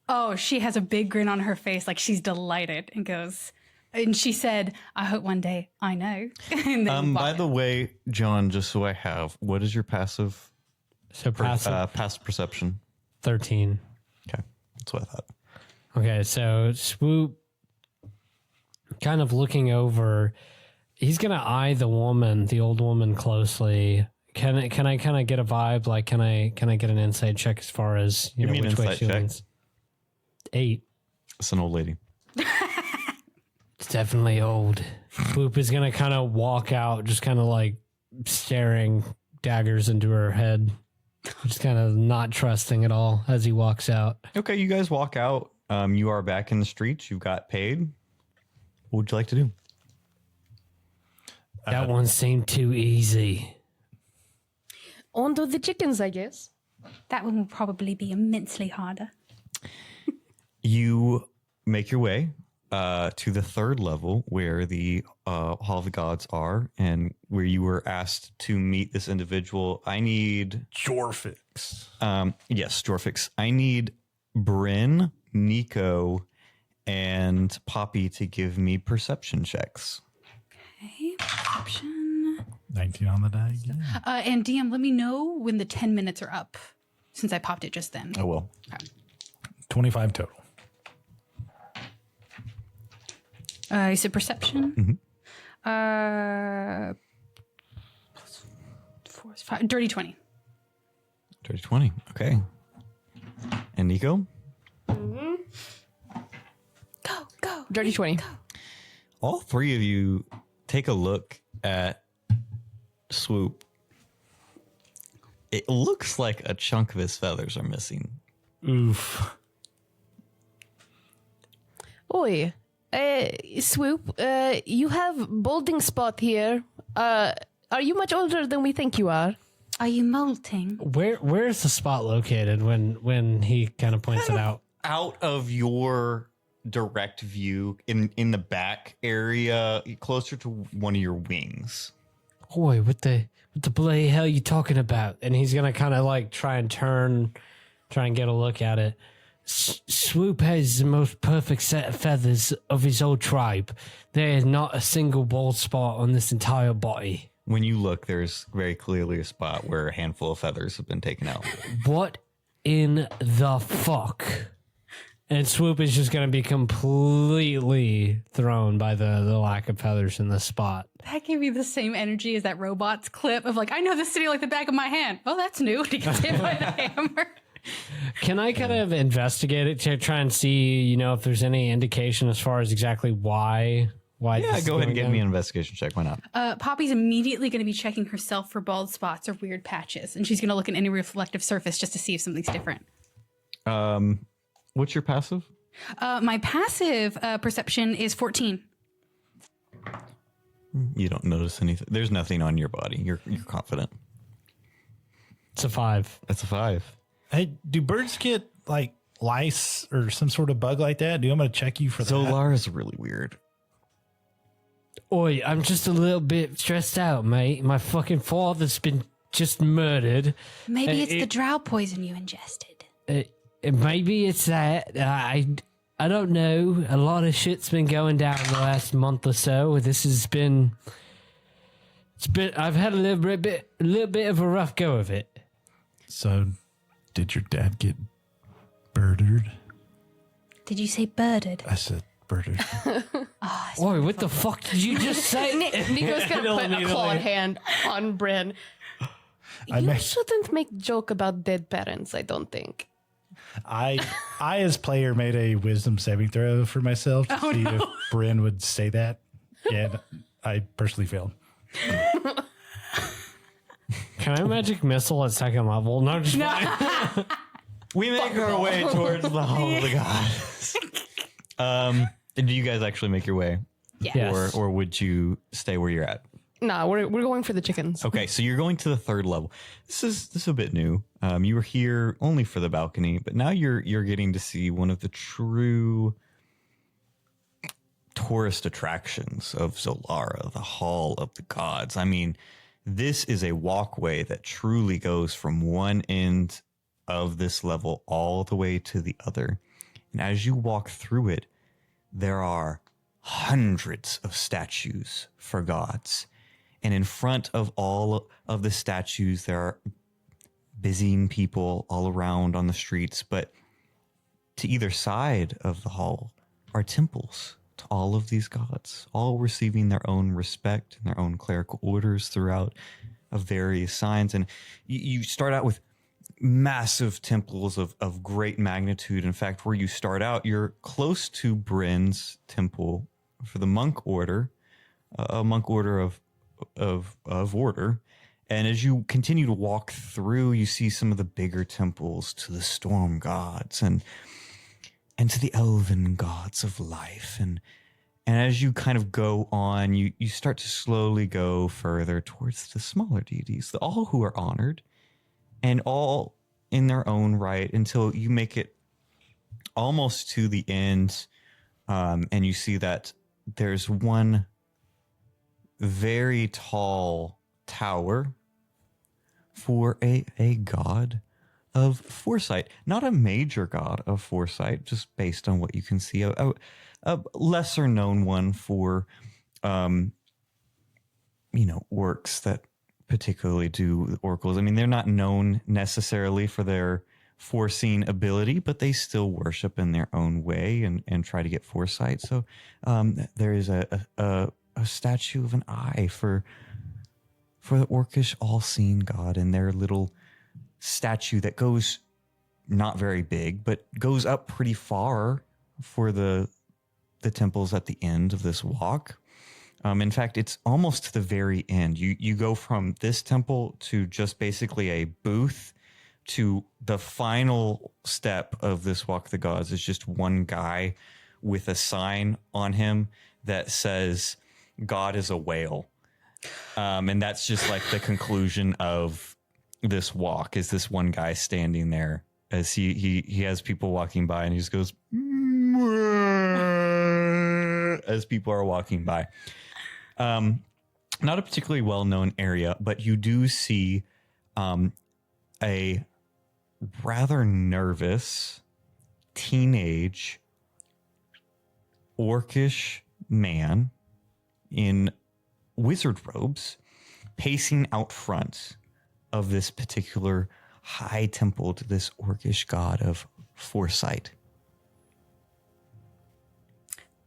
Oh, she has a big grin on her face, like she's delighted, and goes, and she said, "I hope one day I know." And then By the way, John, just so I have, what is your passive? So passive Passive perception. 13. Okay, that's what I thought. Okay, so Swoop, kind of looking over, he's gonna eye the old woman closely. Can I kind of get a vibe? Like, can I get an insight check as far as Give me an which way insight she check. leans? 8. It's an old lady. It's definitely old. Swoop is gonna kind of walk out, just kind of like staring daggers into her head, just kind of not trusting at all as he walks out. Okay, you guys walk out. You are back in the streets. You've got paid. What would you like to do? That one seemed too easy. On to the chickens, I guess. that one will probably be immensely harder. You make your way to the third level where the Hall of the Gods are and where you were asked to meet this individual. I need... Jorfix. Yes, Jorfix. I need Brin, Nico, and Poppy to give me perception checks. Okay, perception. 19 on the die again. And DM, let me know when the 10 minutes are up, since I popped it just then. Oh, well. Okay. 25 total. You said perception? Mm-hmm. 4 is 5. Dirty 20. Dirty 20. Okay. And Nico? Go. Dirty 20. All three of you take a look at Swoop. It looks like a chunk of his feathers are missing. Oof. Oi, Swoop, you have balding spot here. Are you much older than we think you are? Are you molting? Where's the spot located when he kind of points it out? Out of your direct view, in the back area, closer to one of your wings. Boy, what the bloody hell you talking about? And he's gonna kind of like try and get a look at it. Swoop has the most perfect set of feathers of his whole tribe. There is not a single bald spot on this entire body. When you look, there's very clearly a spot where a handful of feathers have been taken out. What in the fuck? And Swoop is just going to be completely thrown by the lack of feathers in the spot. That gave me the same energy as that robot's clip of like, I know this city like the back of my hand. Oh, that's new. He gets hit by the hammer. Can I kind of investigate it to try and see, if there's any indication as far as exactly why? Yeah, this is go ahead and going give down? me an investigation check. Why not? Poppy's immediately going to be checking herself for bald spots or weird patches, and she's going to look at any reflective surface just to see if something's different. What's your passive? My passive perception is 14. You don't notice anything. There's nothing on your body. You're confident. It's a 5. That's a 5. Hey, do birds get like lice or some sort of bug like that? Do you want me to check you for that? Zolara's really weird. Oi, I'm just a little bit stressed out, mate. My fucking father's been just murdered. Maybe it's the drow poison you ingested. Maybe it's that. I don't know. A lot of shit's been going down the last month or so. I've had a little bit of a rough go of it. So, did your dad get murdered? Did you say birded? I said murdered. Oi, what the fuck did you just say? Nico's gonna put a clawed hand on Brin. You shouldn't make joke about dead parents, I don't think. I as player made a wisdom saving throw for myself to see if Brin would say that, and I personally failed. Can I magic missile at second level? No, just fine. We make our way towards the Hall of the Gods. Do you guys actually make your way? Yeah. Yes. Or would you stay where you're at? Nah, we're going for the chickens. Okay, so you're going to the third level. This is a bit new. You were here only for the balcony, but now you're getting to see one of the true tourist attractions of Zolara, the Hall of the Gods. I mean, this is a walkway that truly goes from one end of this level all the way to the other. And as you walk through it, there are hundreds of statues for gods. And in front of all of the statues, there are busying people all around on the streets. But to either side of the hall are temples to all of these gods, all receiving their own respect and their own clerical orders throughout of various signs. And you start out with massive temples of great magnitude. In fact, where you start out, you're close to Brin's temple for the monk order, a monk order of order. And as you continue to walk through, you see some of the bigger temples to the storm gods and to the elven gods of life. And as you kind of go on, you start to slowly go further towards the smaller deities, all who are honored and all in their own right, until you make it almost to the end. And you see that there's one very tall tower for a god of foresight, not a major god of foresight, just based on what you can see, a lesser known one for works that particularly do oracles. I mean, they're not known necessarily for their foreseeing ability, but they still worship in their own way and try to get foresight. So there is a statue of an eye for the orcish all-seeing god, and their little statue that goes not very big, but goes up pretty far for the temples at the end of this walk. In fact, it's almost to the very end. You go from this temple to just basically a booth to the final step of this Walk of the Gods is just one guy with a sign on him that says, "God is a whale." And that's just like the conclusion of this walk, is this one guy standing there as he has people walking by, and he just goes as people are walking by. Not a particularly well-known area, but you do see a rather nervous teenage orcish man in wizard robes pacing out front of this particular high temple to this orcish god of foresight.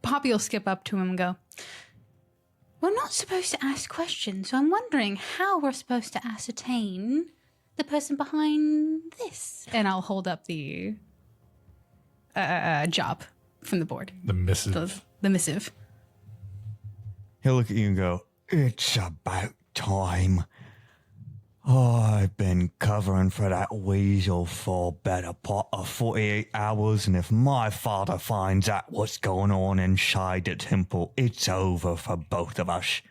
Poppy will skip up to him and go, "We're not supposed to ask questions, so I'm wondering how we're supposed to ascertain the person behind this." And I'll hold up the job from the board. The missive. The missive. He'll look at you and go, "It's about time. I've been covering for that weasel for better part of 48 hours, and if my father finds out what's going on inside the temple, it's over for both of us."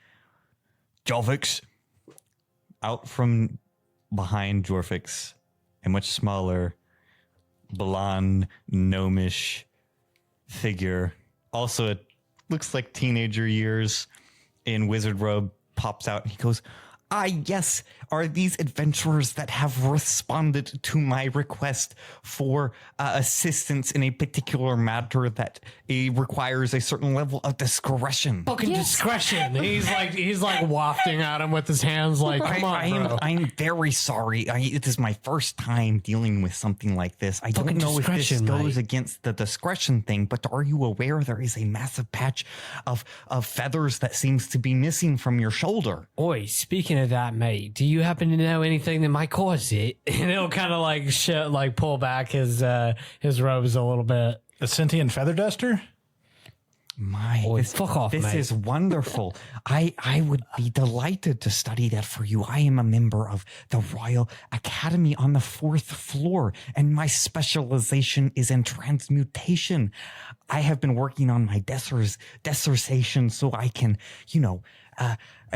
Jorvix. Out from behind Jorvix, a much smaller blonde, gnomish figure. Also, it looks like teenager years in wizard robe, pops out and he goes, yes, are these adventurers that have responded to my request for assistance in a particular matter that requires a certain level of discretion? Fucking discretion. He's like wafting at him with his hands like, come on, bro. I'm very sorry. It is my first time dealing with something like this. I don't Fucking know if this discretion, goes mate. against the discretion thing, but are you aware there is a massive patch of feathers that seems to be missing from your shoulder? Oi, speaking of that, mate, do you happen to know anything that might cause it? And he'll kind of like pull back his robes a little bit. A sentient feather duster? Fuck off, this mate. is wonderful. I would be delighted to study that for you. I am a member of the Royal Academy on the 4th floor, and my specialization is in transmutation. I have been working on my dissertation so I can,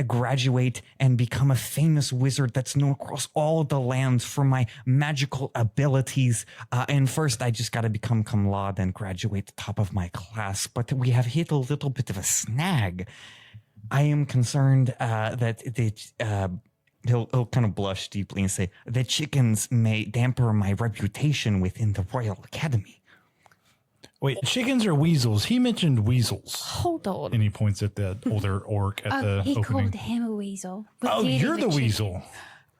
graduate and become a famous wizard that's known across all the lands for my magical abilities. And first, I just got to become cum laude and graduate the top of my class. But we have hit a little bit of a snag. I am concerned that he'll kind of blush deeply and say, the chickens may damper my reputation within the Royal Academy. Wait, chickens or weasels? He mentioned weasels. Hold on. And he points at the older orc at the he opening. called him a weasel. But Oh, really you're the chicken. weasel.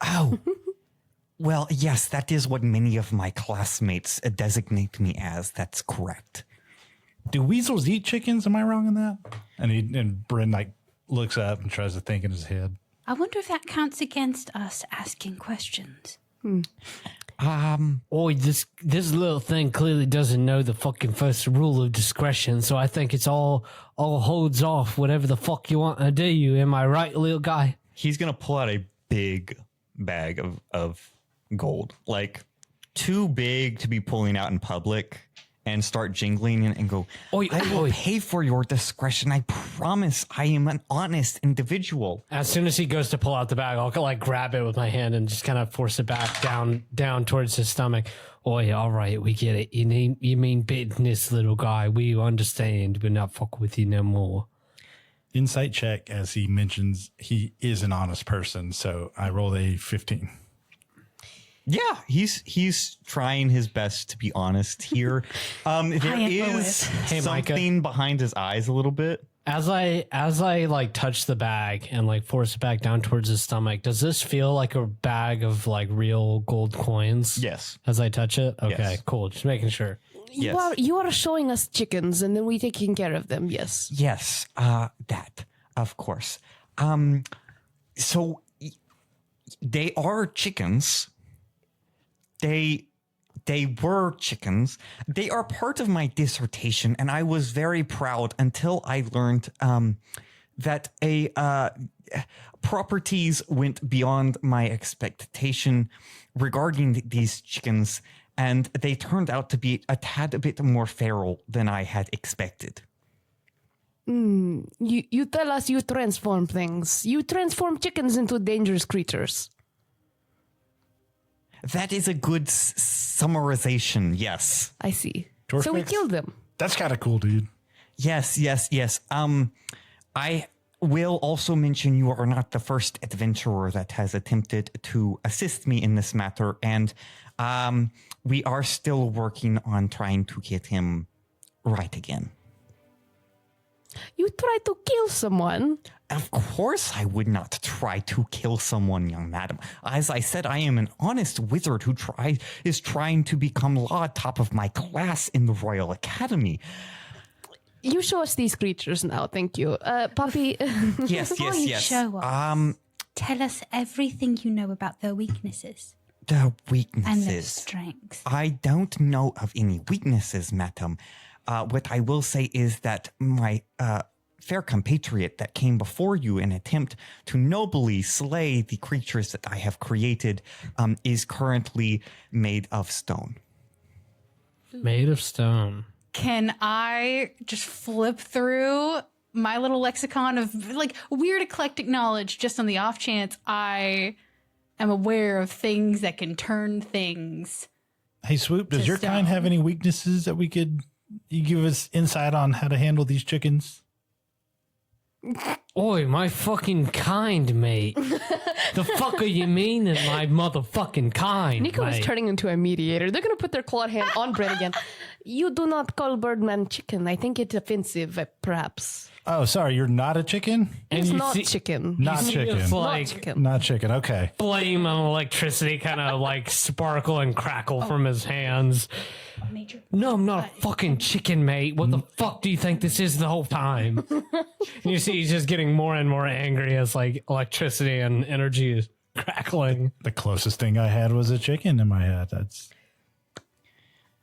Oh, well, yes, that is what many of my classmates designate me as. That's correct. Do weasels eat chickens? Am I wrong in that? And Brin looks up and tries to think in his head. I wonder if that counts against us asking questions. Oi, this little thing clearly doesn't know the fucking first rule of discretion, so I think it's all holds off whatever the fuck you want to do. You am I right, little guy? He's going to pull out a big bag of gold, like too big to be pulling out in public, and start jingling and go, Oi, I will oi. pay for your discretion. I promise I am an honest individual. As soon as he goes to pull out the bag, I'll like grab it with my hand and just kind of force it back down towards his stomach. Oi, all right, we get it. You mean business, little guy. We understand. We're not fuck with you no more. Insight check, as he mentions he is an honest person. So I rolled a 15. Yeah, he's trying his best to be honest here. There is Hey, Micah. something behind his eyes a little bit. As I like touch the bag and like force it back down towards his stomach, does this feel like a bag of like real gold coins? Yes. As I touch it? Okay, Yes. cool. Just making sure. Yes. You are showing us chickens, and then we taking care of them. Yes. Yes, that, of course. So they are chickens. They were chickens. They are part of my dissertation, and I was very proud until I learned that properties went beyond my expectation regarding these chickens, and they turned out to be a tad bit more feral than I had expected. You tell us you transform things. You transform chickens into dangerous creatures. That is a good summarization. Yes. I see. Dwarf So we mix? killed them. That's kind of cool, dude. Yes. I will also mention you are not the first adventurer that has attempted to assist me in this matter, and we are still working on trying to get him right again. You tried to kill someone. Of course I would not try to kill someone, young madam. As I said, I am an honest wizard who is trying to become law top of my class in the Royal Academy. You show us these creatures now. Thank you. Poppy. Yes, Before you yes. show us, tell us everything you know about their weaknesses The and their weaknesses. strengths. I don't know of any weaknesses, madam. What I will say is that my fair compatriot that came before you in attempt to nobly slay the creatures that I have created is currently made of stone. Made of stone. Can I just flip through my little lexicon of like weird eclectic knowledge just on the off chance I am aware of things that can turn things Hey, Swoop, does To your kind have any weaknesses that you give us insight on how to handle these chickens? Oi, my fucking kind, mate. The fuck are you meaning, my motherfucking kind, Nico is mate? turning into a mediator. They're going to put their clawed hand on Brin again. You do not call Birdman chicken. I think it's offensive, perhaps. Oh, sorry, you're not a chicken? It's you not see- chicken. Not see chicken. it's Not like chicken. Not chicken. Okay. flame and electricity kind of like sparkle and crackle from his hands. No, I'm not a fucking chicken, mate. What the fuck do you think this is the whole time? And you see he's just getting more and more angry as like electricity and energy is crackling. The closest thing I had was a chicken in my head. That's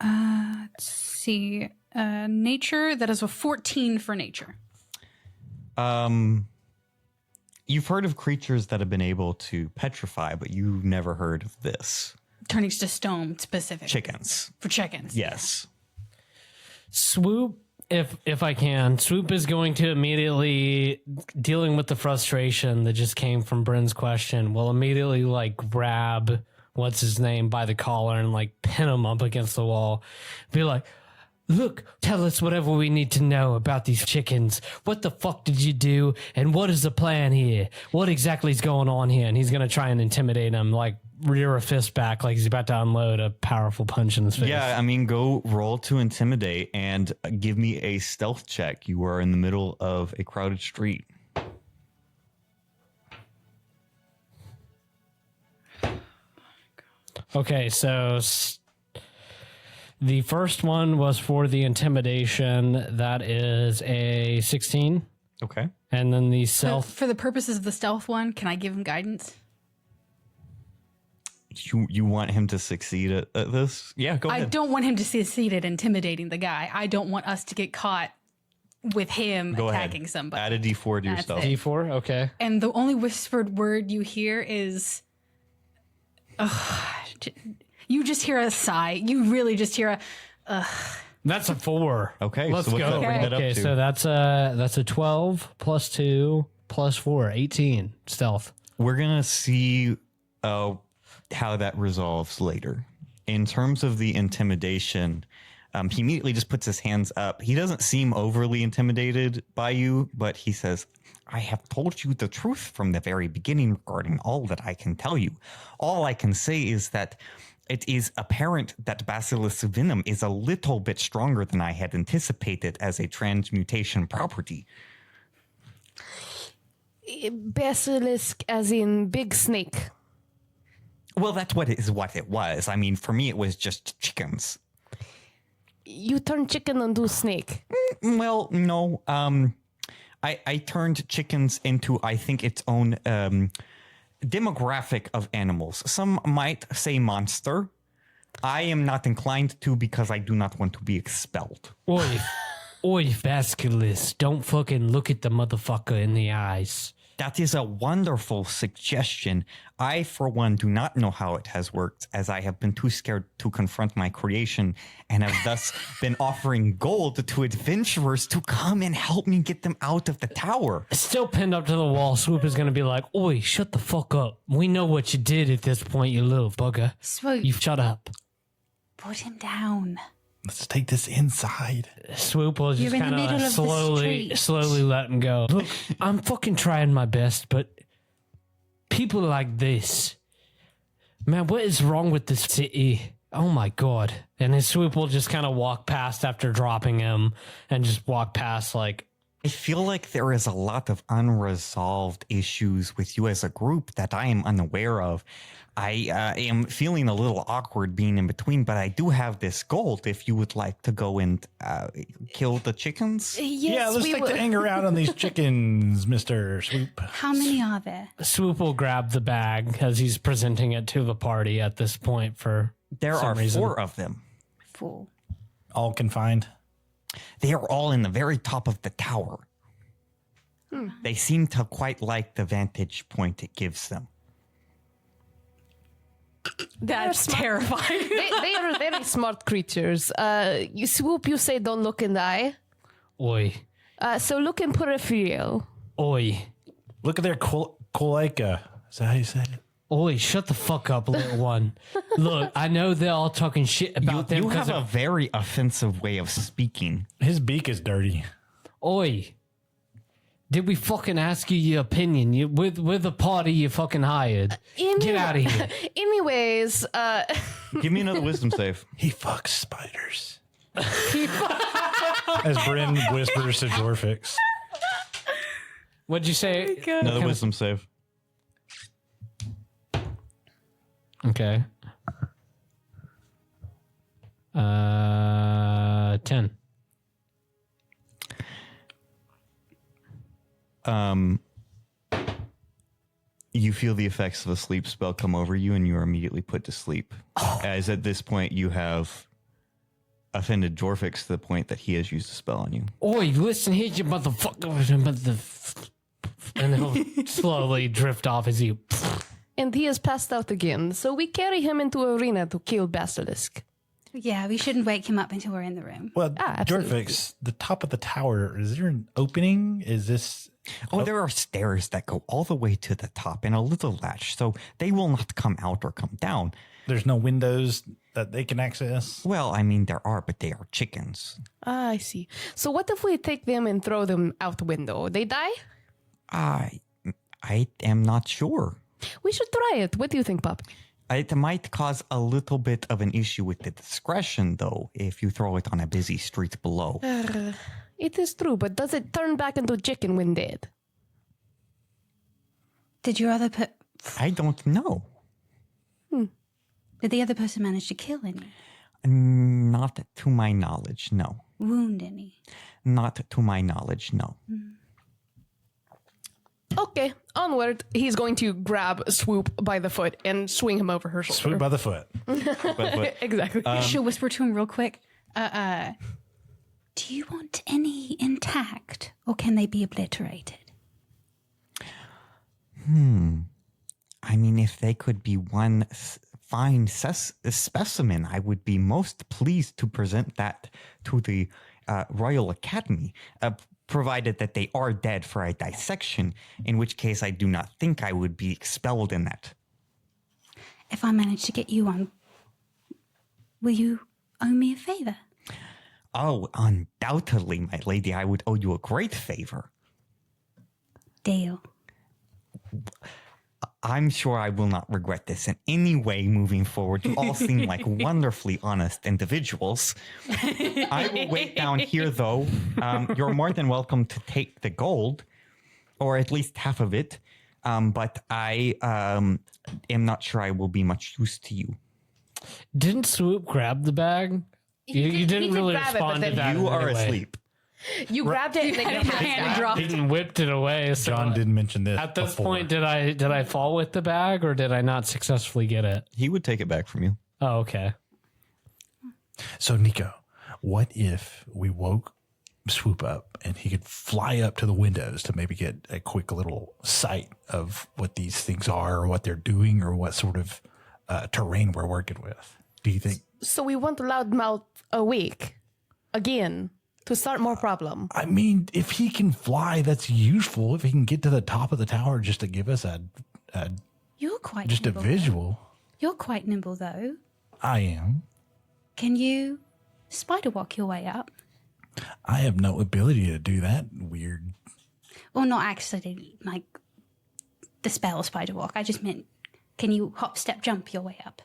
Let's see. Nature, that is a 14 for nature. You've heard of creatures that have been able to petrify, but you've never heard of this. Turning to stone specific. Chickens. For chickens. Yes. Swoop, if I can, Swoop is going to immediately, dealing with the frustration that just came from Brin's question, will immediately like grab what's his name by the collar and like pin him up against the wall. Be like, look, tell us whatever we need to know about these chickens. What the fuck did you do? And what is the plan here? What exactly is going on here? And he's going to try and intimidate him, like rear a fist back, like he's about to unload a powerful punch in his face. Yeah, I mean, go roll to intimidate and give me a stealth check. You are in the middle of a crowded street. Okay, so the first one was for the intimidation. That is a 16. Okay. And then the So self. for the purposes of the stealth one, can I give him guidance? You want him to succeed at this? Yeah, go I ahead. don't want him to succeed at intimidating the guy. I don't want us to get caught with him Go attacking ahead. somebody. Add a d4 to your That's stealth. it. D4? Okay. And the only whispered word you hear is, you just hear a sigh. You really just hear a, That's a 4. Okay, Let's so what's go. that bring that up Okay, to? so that's a 12 plus 2 plus 4, 18 stealth. We're going to see how that resolves later. In terms of the intimidation, he immediately just puts his hands up. He doesn't seem overly intimidated by you, but he says, I have told you the truth from the very beginning regarding all that I can tell you. All I can say is that it is apparent that Basilisk's venom is a little bit stronger than I had anticipated as a transmutation property. Basilisk as in big snake. Well, that's what it was. I mean, for me, it was just chickens. You turn chicken into snake. Well, no. I turned chickens into, I think, its own demographic of animals. Some might say monster. I am not inclined to because I do not want to be expelled. Oi, Vasculus, don't fucking look at the motherfucker in the eyes. That is a wonderful suggestion. I, for one, do not know how it has worked, as I have been too scared to confront my creation and have thus been offering gold to adventurers to come and help me get them out of the tower. Still pinned up to the wall, Swoop is going to be like, oi, shut the fuck up. We know what you did at this point, you little bugger. Swoop, You shut up. put him down. let's take this inside. Swoop will just You're in the kind middle of of the slowly let him go. Look, I'm fucking trying my best, but people like this, man, what is wrong with this city? Oh my god! And his Swoop will just kind of walk past after dropping him, and just walk past like. I feel like there is a lot of unresolved issues with you as a group that I am unaware of. I am feeling a little awkward being in between, but I do have this gold if you would like to go and kill the chickens. Yes, Yeah, let's we take will. the anger out on these chickens, Mr. Swoop. How many are there? Swoop will grab the bag as he's presenting it to the party at this point for There some are reason. 4 of them. 4. All confined. They are all in the very top of the tower. They seem to quite like the vantage point it gives them. that's terrifying. They are very smart creatures. You Swoop, you say don't look in the eye. Oi, So look in peripheral. oi. Look at their cloaca. Is that how you say it? Oi, shut the fuck up, little one. Look, I know they're all talking shit about them. You have 'cause a very offensive way of speaking. His beak is dirty. Oi. Did we fucking ask you your opinion? We're the party you fucking hired. Get out of here. Anyways, Give me another wisdom save. He fucks spiders. As Brin whispers to Jorfix. What'd you say? Another wisdom save. Okay. 10. You feel the effects of a sleep spell come over you, and you are immediately put to sleep. As at this point, you have offended Jorfix to the point that he has used a spell on you. Oi, listen here, you motherfucker. And he'll slowly drift off as he... and he has passed out again, so we carry him into arena to kill Basilisk. Yeah, we shouldn't wake him up until we're in the room. Well, absolutely. Jorfix, the top of the tower, is there an opening? Is this... Oh, there are stairs that go all the way to the top and a little latch, so they will not come out or come down. There's no windows that they can access? Well, I mean, there are, but they are chickens. I see. So what if we take them and throw them out the window? They die? I am not sure. We should try it. What do you think, Pop? It might cause a little bit of an issue with the discretion, though, if you throw it on a busy street below. It is true, but does it turn back into chicken when dead? Did your other I don't know. did the other person manage to kill any? Not to my knowledge, no. Wound any? Not to my knowledge, no. Okay, onward. He's going to grab Swoop by the foot and swing him over her shoulder. Swoop by the foot. Exactly. She'll whisper to him real quick. Do you want any intact, or can they be obliterated? I mean, if they could be one fine specimen, I would be most pleased to present that to the Royal Academy, provided that they are dead for a dissection, in which case I do not think I would be expelled in that. If I manage to get you one, will you owe me a favor? Oh, undoubtedly, my lady, I would owe you a great favor. Deal. I'm sure I will not regret this in any way moving forward. You all seem like wonderfully honest individuals. I will wait down here, though. You're more than welcome to take the gold, or at least half of it. But I am not sure I will be much use to you. Didn't Swoop grab the bag? You didn't really grab it, respond but to then that. You are anyway. asleep. You grabbed it and then your hand dropped. He whipped it away. So John did mention this at this before. point, did I fall with the bag, or did I not successfully get it? He would take it back from you. Oh, okay. So, Nico, what if we woke Swoop up and he could fly up to the windows to maybe get a quick little sight of what these things are or what they're doing or what sort of terrain we're working with? Do you think? So we want Loudmouth awake again to start more problem. I mean, if he can fly, that's useful. If he can get to the top of the tower just to give us You're quite just a nimble. visual. You're quite nimble, though. I am. Can you spider walk your way up? I have no ability to do that. Weird. Well, not actually, like the spell spider walk. I just meant, can you hop, step, jump your way up?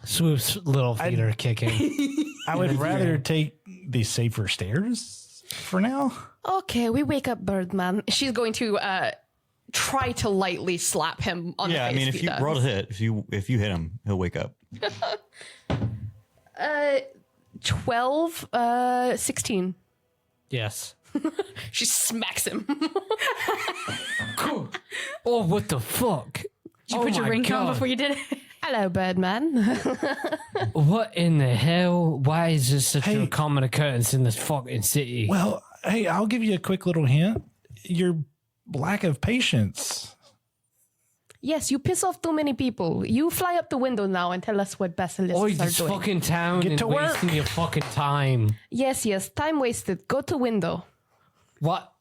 Swoop's little feet are kicking. I would rather take the safer stairs for now. Okay, we wake up Birdman. She's going to try to lightly slap him on the face. Yeah, I mean, if you does. roll a hit, if you hit him, he'll wake up. 12, 16. Yes. She smacks him. Oh, what the fuck? Did you put your ring on before you did it? Hello, Birdman. What in the hell? Why is this such Hey. a common occurrence in this fucking city? Well, hey, I'll give you a quick little hint. Your lack of patience. Yes, you piss off too many people. You fly up the window now and tell us what basilisks Oi, are this doing. fucking town Get is to work. wasting your fucking time. Yes, time wasted. Go to window. What?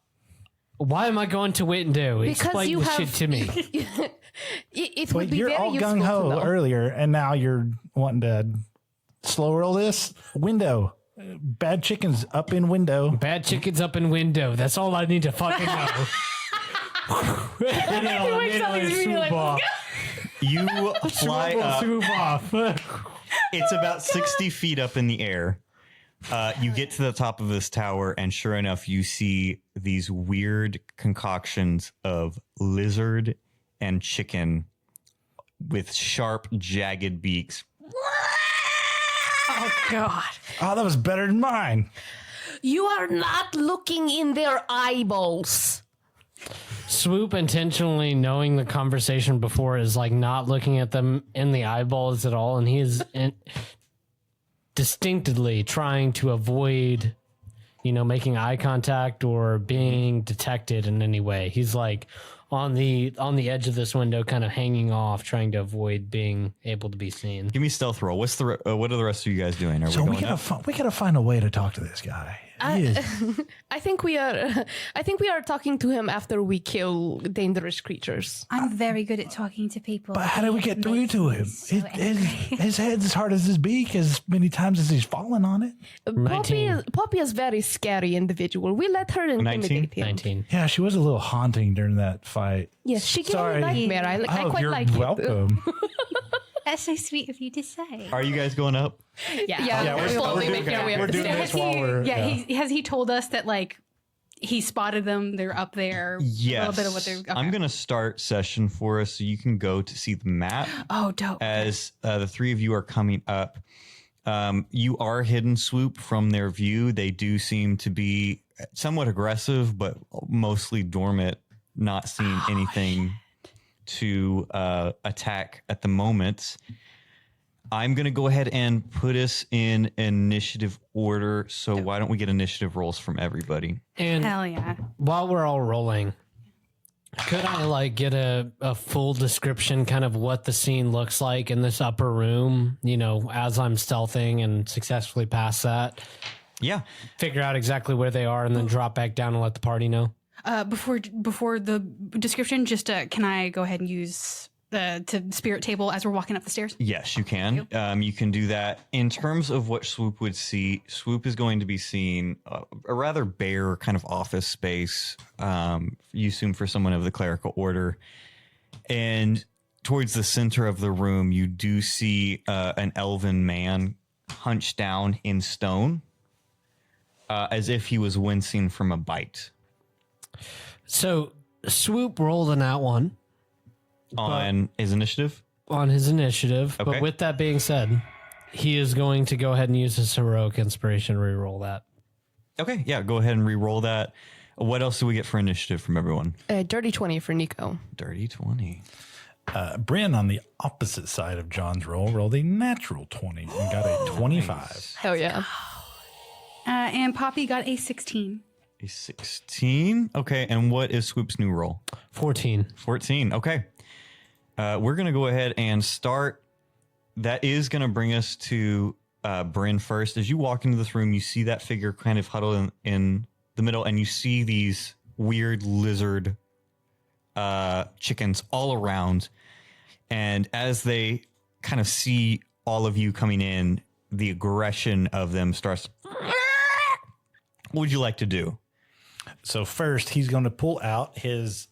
Why am I going to window? Because Explain you this have shit to me. It But would be you're very all useful gung to ho know. earlier, and now you're wanting to slow roll this window. Bad chickens up in window. Bad chickens up in window. That's all I need to fucking know. Swoop off. You fly up. Swoop off. It's about 60 feet up in the air. You get to the top of this tower, and sure enough, you see these weird concoctions of lizard and chicken with sharp, jagged beaks. Oh God. Oh, that was better than mine. You are not looking in their eyeballs. Swoop, intentionally knowing the conversation before, is like not looking at them in the eyeballs at all, and he is distinctly trying to avoid, making eye contact or being detected in any way. He's like on the edge of this window, kind of hanging off, trying to avoid being able to be seen. Give me a stealth roll. What are the rest of you guys doing? Are So we we going up? gotta find a way to talk to this guy. He is- I think we are talking to him after we kill dangerous creatures. I'm very good at talking to people. but how do we get through to him? So His head's as hard as his beak, as many times as he's fallen on it. Poppy is very scary individual. We let her intimidate him. 19. Yeah, she was a little haunting during that fight. Yes, she gave me Sorry. a nightmare. I quite you're like it. welcome. That's so sweet of you to say. Are you guys going up? Yeah, we're slowly making our way up we're the doing stairs. this while we're Has he told us that like he spotted them? They're up there. Yes. A little bit of what they're. Okay. I'm going to start session for us so you can go to see the map. Oh, dope. As the three of you are coming up. You are hidden, Swoop, from their view. They do seem to be somewhat aggressive, but mostly dormant, not seeing anything to attack at the moment. I'm going to go ahead and put us in initiative order. So why don't we get initiative rolls from everybody? And Hell yeah. while we're all rolling, could I get a full description, kind of what the scene looks like in this upper room, as I'm stealthing and successfully pass that, Yeah. figure out exactly where they are and then drop back down and let the party know? Before the description, just can I go ahead and use to spirit table as we're walking up the stairs? Yes, you can. You can do that. In terms of what Swoop would see, Swoop is going to be seeing a rather bare kind of office space, you assume for someone of the clerical order. And towards the center of the room, you do see an elven man hunched down in stone, as if he was wincing from a bite. So Swoop rolled an out one On his initiative? on his initiative. Okay. But with that being said, he is going to go ahead and use his heroic inspiration to reroll that. Okay, yeah, go ahead and re-roll that. What else do we get for initiative from everyone? Dirty 20 for Nico. Dirty 20. Brin, on the opposite side of John's roll, rolled a natural 20 and got a 25. Nice. Hell yeah. And Poppy got a 16. A 16. Okay, and what is Swoop's new roll? 14. 14. Okay. We're going to go ahead and start. That is going to bring us to Brin first. As you walk into this room, you see that figure kind of huddled in the middle, and you see these weird lizard chickens all around. And as they kind of see all of you coming in, the aggression of them starts. What would you like to do? So first, he's going to pull out his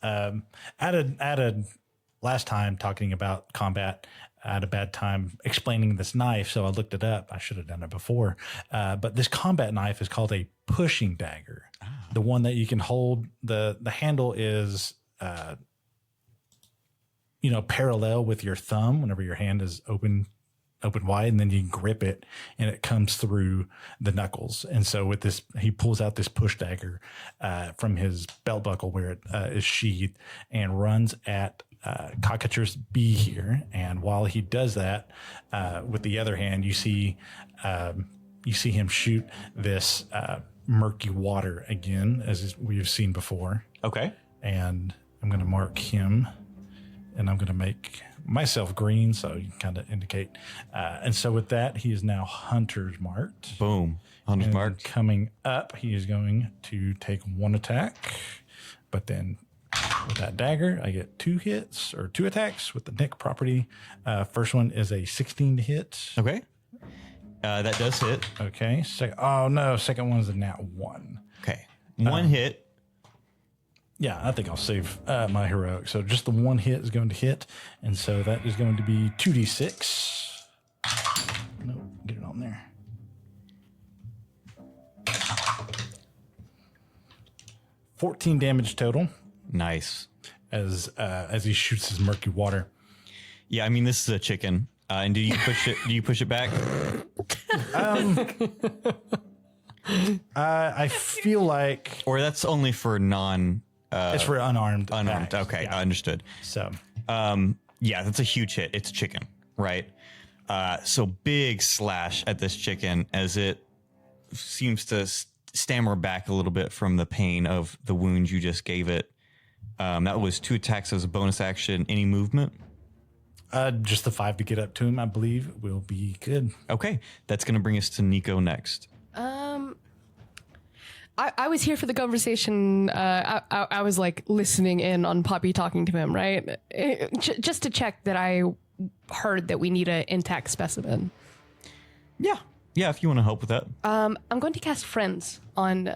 added last time talking about combat. I had a bad time explaining this knife, so I looked it up. I should have done it before. But this combat knife is called a pushing dagger. The one that you can hold. The handle is parallel with your thumb whenever your hand is open wide, and then you grip it and it comes through the knuckles. And so with this, he pulls out this push dagger from his belt buckle where it is sheathed and runs at Cockatcher's B here. And while he does that, with the other hand, you see him shoot this murky water again, as we've seen before. Okay. And I'm going to mark him, and I'm going to make myself green, so you can kind of indicate. And so with that, he is now hunter's marked. Boom. Hunter's And mark. coming up, he is going to take one attack But then with that dagger, I get 2 hits or 2 attacks with the Nick property. First one is a 16 to hit. Okay. That does hit. Okay. Oh no, second one is a nat 1. Okay. One hit. Yeah, I think I'll save my heroic. So just the 1 hit is going to hit. And so that is going to be 2d6. No, get it on there. 14 damage total Nice. as he shoots his murky water. Yeah, I mean, this is a chicken. And do you push it? Do you push it back? I feel like Or that's only for non it's for unarmed. unarmed. attacks. Okay, Yeah. understood. So Yeah, that's a huge hit. It's chicken, right? So big slash at this chicken as it seems to stammer back a little bit from the pain of the wound you just gave it. That was 2 attacks as a bonus action. Any movement? just the 5 to get up to him, I believe, will be good. Okay, that's going to bring us to Nico next. I was here for the conversation. I was like listening in on Poppy talking to him, right? Just to check that I heard that we need an intact specimen. Yeah, if you want to help with that. I'm going to cast Friends on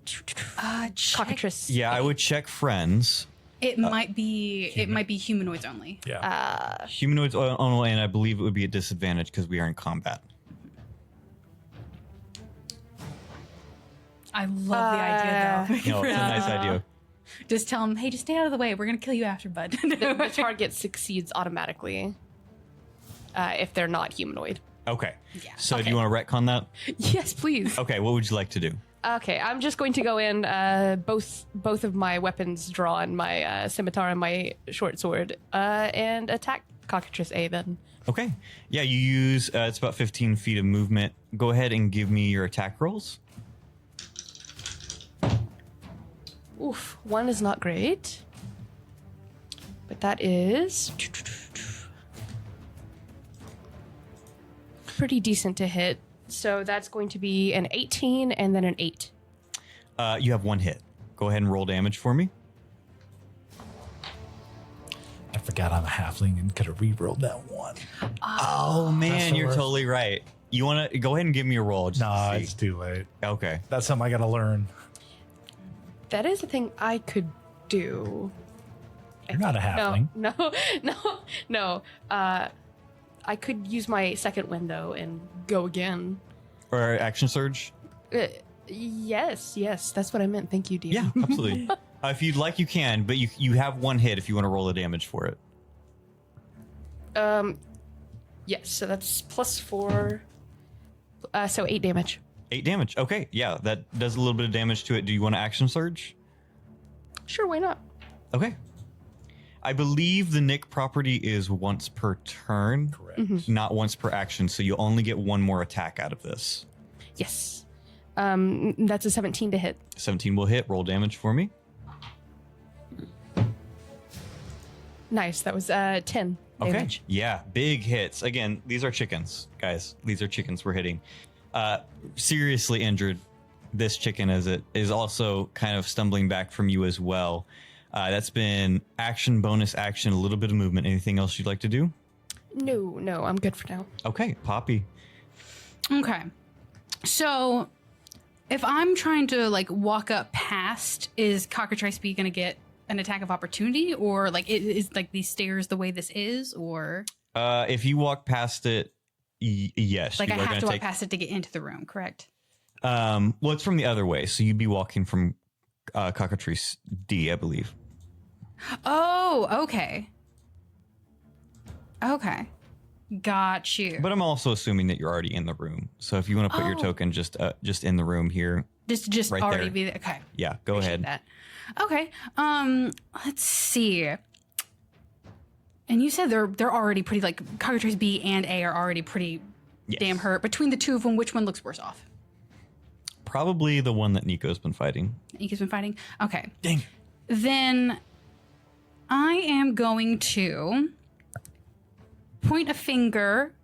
Cockatrice. Yeah, I would check friends. It might be humanoids only. Yeah. Humanoids only, and I believe it would be a disadvantage because we are in combat. I love the idea though. No, it's a nice idea. Just tell them, hey, just stay out of the way. We're gonna kill you after, bud. The target succeeds automatically if they're not humanoid. Okay. Yeah. So do Okay. you want to retcon that? Yes, please. Okay, what would you like to do? Okay, I'm just going to go in both of my weapons drawn, my scimitar and my short sword, and attack Cockatrice A then. Okay. Yeah, you use, it's about 15 feet of movement. Go ahead and give me your attack rolls. Oof, 1 is not great. But that is pretty decent to hit. So that's going to be an 18 and then an 8. You have 1 hit. Go ahead and roll damage for me. I forgot I'm a halfling and could have re-rolled that 1. Oh, man, That's the you're worst. totally right. You want to go ahead and give me a roll. Just to Nah, see. it's too late. Okay. That's something I got to learn. That is a thing I could do. You're not a halfling. No. I could use my second window and go again. Or action surge? Yes, that's what I meant. Thank you, DM. Yeah, absolutely. If you'd like, you can, but you have 1 hit if you want to roll the damage for it. Yes, so that's +4. So 8 damage. 8 damage. Okay, yeah, that does a little bit of damage to it. Do you want to action surge? Sure, why not? Okay. I believe the Nick property is once per turn, Correct. not once per action, so you only get 1 more attack out of this. Yes. That's a 17 to hit. 17 will hit. Roll damage for me. Nice. That was 10 Okay. damage. Yeah, big hits. Again, these are chickens, guys. These are chickens we're hitting. Seriously injured. This chicken as it is also kind of stumbling back from you as well. That's been action, bonus action, a little bit of movement. Anything else you'd like to do? No, I'm good for now. Okay, Poppy. Okay. So if I'm trying to like walk up past, is Cockatrice B gonna get an attack of opportunity, or like is like these stairs the way this is, or If you walk past it, yes. like I you are have to gonna walk take, past it to get into the room, correct? well, it's from the other way, so you'd be walking from Cockatrice D, I believe. Oh, okay. Okay. Got you. But I'm also assuming that you're already in the room. So if you want to put your token just in the room here, just right already there. be there. Okay. yeah, go ahead. That. Okay. Let's see. And you said they're already pretty, like Cockatrice B and A are already pretty Yes. damn hurt. Between the two of them, which one looks worse off? Probably the one that Nico's been fighting. Nico's been fighting? Okay. Dang. Then I am going to point a finger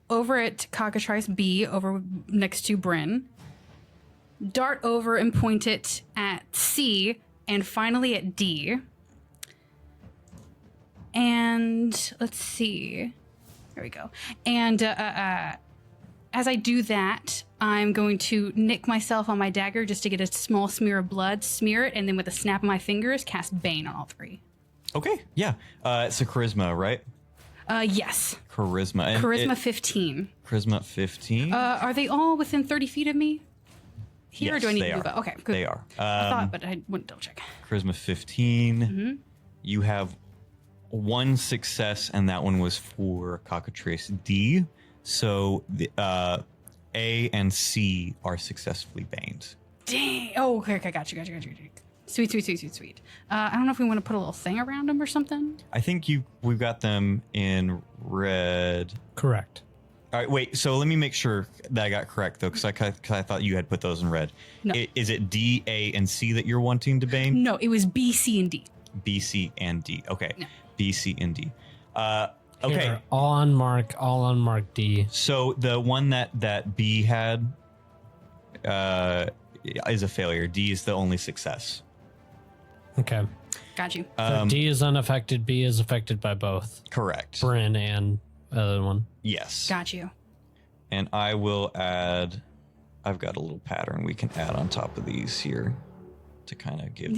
over at Cockatrice B over next to Brin. dart over and point it at C and finally at D. And let's see. There we go. And as I do that, I'm going to nick myself on my dagger just to get a small smear of blood, smear it, and then with a snap of my fingers, cast Bane on all three. Okay, yeah. It's a charisma, right? Yes. Charisma. And Charisma 15. Charisma 15? Are they all within 30 feet of me? Here, or do I need they to move are. out? Okay, good. They are. I thought, but I wouldn't double check. Charisma 15. Mm-hmm. You have one success, and that one was for Cockatrice D. So the A and C are successfully baned. Dang. Oh, okay, got you. Sweet. I don't know if we want to put a little thing around them or something. I think we've got them in red. Correct. All right, wait. So let me make sure that I got correct though, because I thought you had put those in red. No. Is it D, A, and C that you're wanting to bane? No, it was B, C, and D. B, C, and D. Okay. No. B, C, and D. Okay. Here, all on mark D. So the one that B had is a failure. D is the only success. Okay. Got you. So D is unaffected. B is affected by both Correct. Brin and the other one. Yes. Got you. And I will add. I've got a little pattern we can add on top of these here to kind of give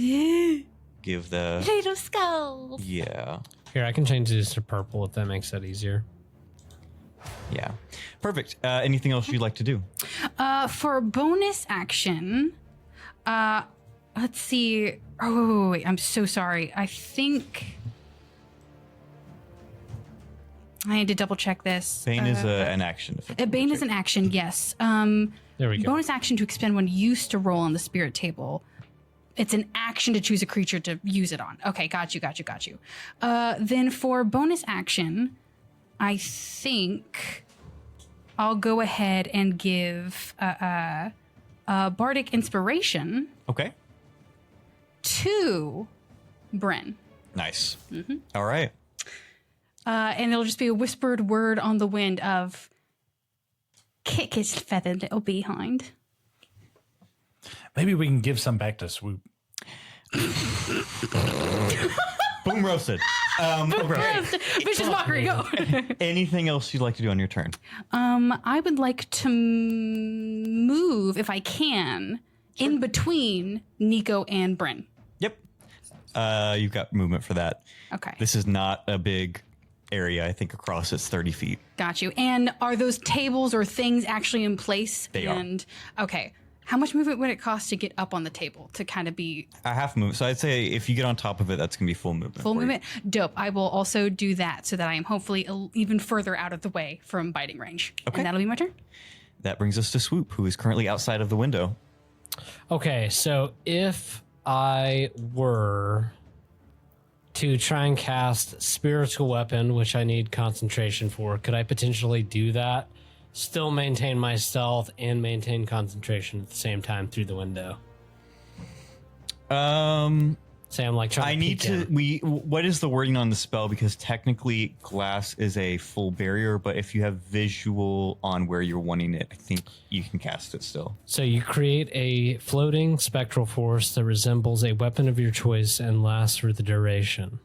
the Little skulls. yeah. Here, I can change these to purple if that makes that easier. Yeah. Perfect. Anything else you'd like to do? For bonus action, let's see. Oh, wait, I'm so sorry. I think I need to double check this. Bane is an action. Bane is an action, yes. There we go. Bonus action to expend when used to roll on the spirit table. It's an action to choose a creature to use it on. Okay, got you. Then for bonus action, I think I'll go ahead and give Bardic Inspiration Okay. to Brin. Nice. All right. And it'll just be a whispered word on the wind of kick his feathered little behind. Maybe we can give some back to Swoop. Boom roasted. Vicious mockery, go. Anything else you'd like to do on your turn? I would like to move, if I can, in between Nico and Brin. Yep. You've got movement for that. Okay. This is not a big area. I think across it's 30 feet. Got you. And are those tables or things actually in place? They are. Okay. How much movement would it cost to get up on the table to kind of be A half movement. So I'd say if you get on top of it, that's going to be full movement. full for you. movement? Dope. I will also do that so that I am hopefully even further out of the way from biting range. Okay. And that'll be my turn. That brings us to Swoop, who is currently outside of the window. Okay, so if I were to try and cast Spiritual Weapon, which I need concentration for, could I potentially do that? Still maintain my stealth and maintain concentration at the same time through the window. Say I'm like trying I to need peek to. in. What is the wording on the spell? Because technically, glass is a full barrier, but if you have visual on where you're wanting it, I think you can cast it still. So you create a floating spectral force that resembles a weapon of your choice and lasts for the duration.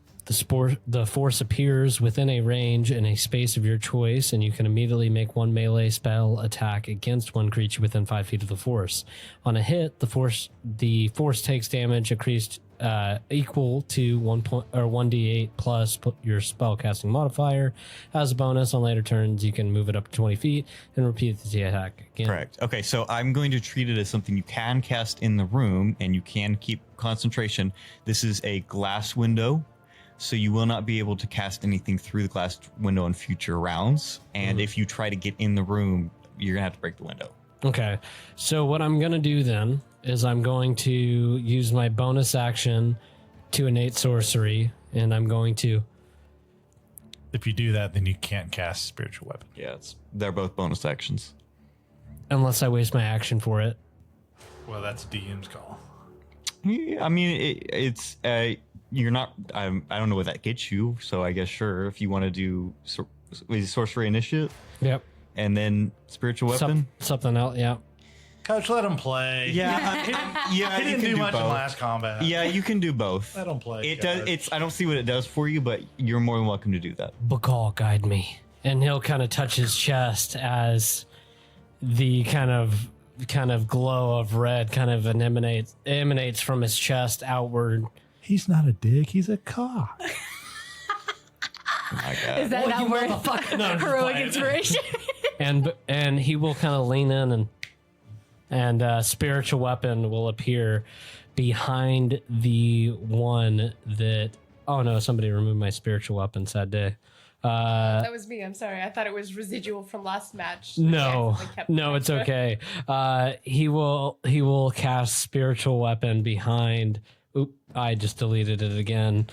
The force appears within a range in a space of your choice, and you can immediately make one melee spell attack against one creature within 5 feet of the force. On a hit, the force takes damage increased equal to 1d8 plus your spellcasting modifier. As a bonus, on later turns, you can move it up to 20 feet and repeat the attack again. Correct. Okay, so I'm going to treat it as something you can cast in the room, and you can keep concentration. This is a glass window, so you will not be able to cast anything through the glass window in future rounds. And if you try to get in the room, you're going to have to break the window. Okay, so what I'm going to do then is I'm going to use my bonus action to innate sorcery, and I'm going to... If you do that, then you can't cast Spiritual Weapon. Yeah, they're both bonus actions. Unless I waste my action for it. Well, that's DM's call. Yeah, I mean, it's you're not. I don't know what that gets you. So I guess sure, if you want to do sorcery initiative Yep. and then spiritual weapon. Something else, yeah. Coach, let him play. Yeah, He you didn't can do much in both. last combat. Yeah, you can do both. Let him play. It does. I don't see what it does for you, but you're more than welcome to do that. Bakal, guide me. And he'll kind of touch his chest as the kind of glow of red kind of emanates from his chest outward. He's not a dick. He's a cock. Oh my God. Is that not worth heroic inspiration? And he will kind of lean in and spiritual weapon will appear behind the one that. Oh no! Somebody removed my spiritual weapon. Sad day. That was me. I'm sorry. I thought it was residual from last match. No, I kept no, it's okay. He will cast spiritual weapon behind. Oop! I just deleted it again.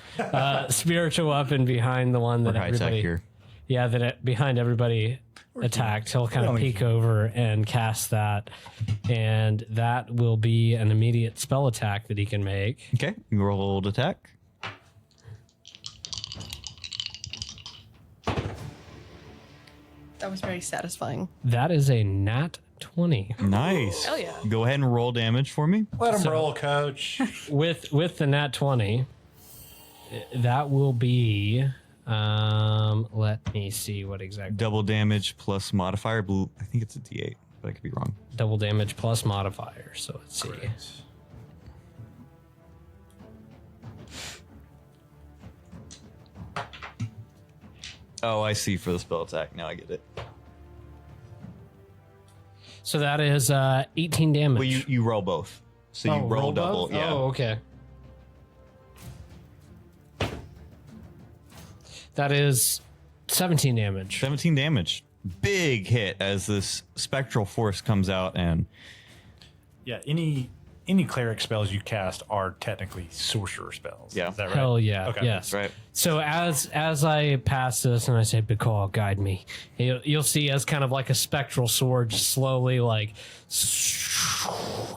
Spiritual weapon behind the one that High tech everybody. here. Yeah, behind everybody attacked. He'll kind of peek over and cast that, and that will be an immediate spell attack that he can make. Okay, you roll attack. That was very satisfying. That is a nat 20 Nice. Hell yeah. Go ahead and roll damage for me. Let him roll, Coach. with the nat 20. That will be. Let me see what exactly. Double damage plus modifier. Blue. I think it's a D8, but I could be wrong. Double damage plus modifier. So let's see. Oh, I see for the spell attack. Now I get it. So that is 18 damage. Well, you roll both. So you roll double. both? Yeah. Oh, okay. That is 17 damage. 17 damage. Big hit as this spectral force comes out and Yeah, any cleric spells you cast are technically sorcerer spells. Yeah. Is that right? Hell yeah. Okay. Yes. right. So as I pass this and I say, Bakal, guide me, you'll see as kind of like a spectral sword just slowly like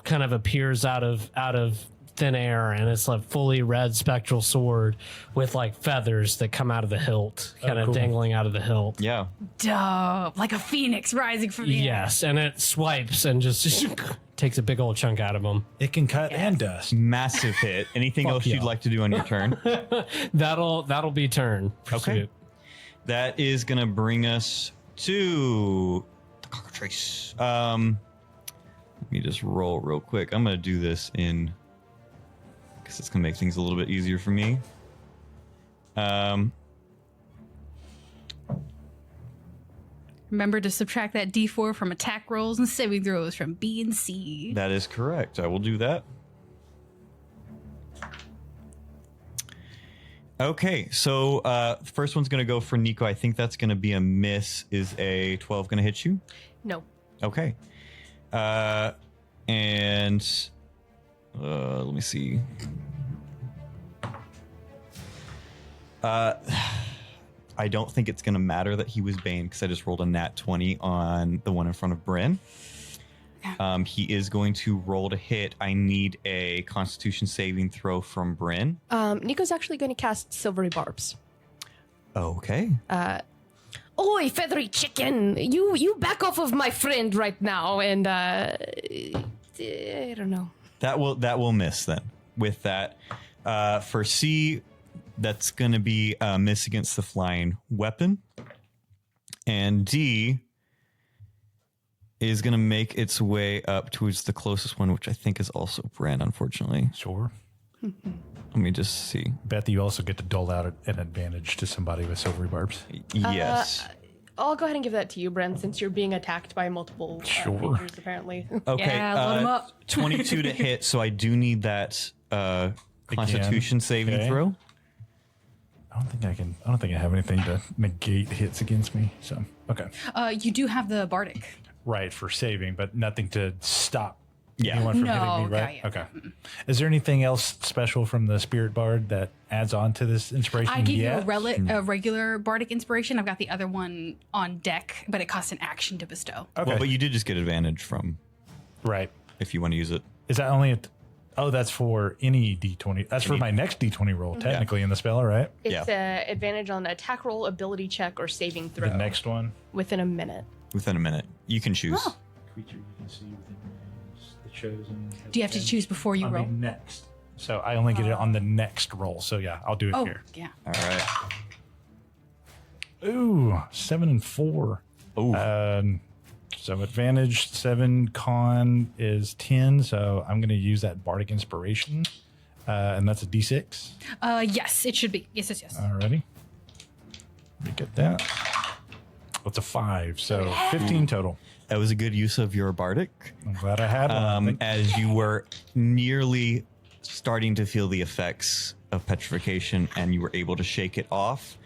kind of appears out of thin air, and it's like fully red spectral sword with like feathers that come out of the hilt, kind of cool. dangling out of the hilt. Yeah. Dope. Like a phoenix rising from the air. Yes, and it swipes and just takes a big old chunk out of them. It can cut and dust. Massive hit. Anything else you'd yeah. like to do on your turn? That'll be turn. for Okay. Swoop. That is going to bring us to the cockatrice. Let me just roll real quick. I'm going to do this in because it's going to make things a little bit easier for me. Remember to subtract that D4 from attack rolls and saving throws from B and C. That is correct. I will do that. Okay, so the first one's going to go for Nico. I think that's going to be a miss. Is a 12 going to hit you? No. Okay. And let me see. I don't think it's going to matter that he was Bane because I just rolled a nat 20 on the one in front of Brin. He is going to roll to hit. I need a Constitution saving throw from Brin. Nico's actually going to cast Silvery Barbs. Okay. Oi, feathery chicken! You back off of my friend right now, and I don't know. That will miss then. With that, for C, that's going to be a miss against the flying weapon, and D is going to make its way up towards the closest one, which I think is also Bran. Unfortunately, Sure. let me just see. Bet that you also get to dole out an advantage to somebody with silvery barbs. Yes. I'll go ahead and give that to you, Bren, since you're being attacked by multiple Sure. creatures, apparently. Okay. Yeah, load 'em up. 22 to hit, so I do need that Constitution saving Okay. throw. I don't think I have anything to negate hits against me. So okay. You do have the bardic. Right, for saving, but nothing to stop Yeah. anyone from No, hitting me, right? got you. Okay. Is there anything else special from the Spirit Bard that adds on to this inspiration? I gave you yet? a regular bardic inspiration. I've got the other one on deck, but it costs an action to bestow. Okay. Well, but you did just get advantage from Right. if you want to use it. Is that only that's for any D20. That's for my next D20 roll, technically, in the spell, right? It's advantage on attack roll, ability check, or saving throw. The next one. Within a minute. Within a minute. You can choose. Oh. Creature you can see within range. chosen. Do you have to choose before you on roll? the next? So I only get it on the next roll. So yeah, I'll do it Oh, here. yeah. All right. Ooh, 7 and 4. Oh, So advantage 7, con is 10. So I'm going to use that bardic inspiration, and that's a d6. Yes, it should be. Yes. Alrighty. Let me get that. That's a 5. So 15 total. that was a good use of your bardic. I'm glad I had one. As you were nearly starting to feel the effects of petrification and you were able to shake it off.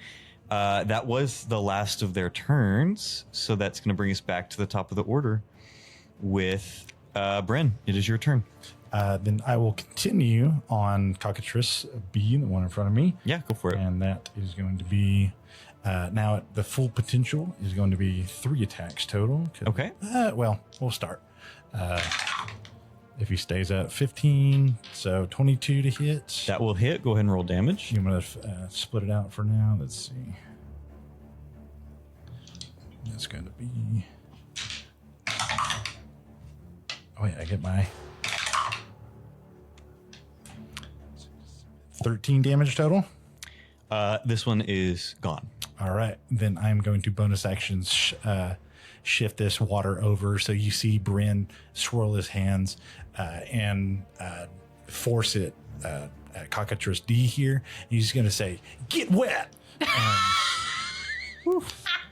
That was the last of their turns, so that's going to bring us back to the top of the order with Brin. It is your turn. Then I will continue on Cockatrice B, the one in front of me. Yeah, go for it. And that is going to be, now at the full potential is going to be 3 attacks total. Okay. Well, we'll start. If he stays at 15, so 22 to hit. That will hit. Go ahead and roll damage. I'm going to split it out for now. Let's see. That's going to be... Oh, wait, I get my... 13 damage total. This one is gone. All right. Then I'm going to bonus actions shift this water over. So you see Brin swirl his hands and force it at Cockatrice D here. He's going to say, "Get wet."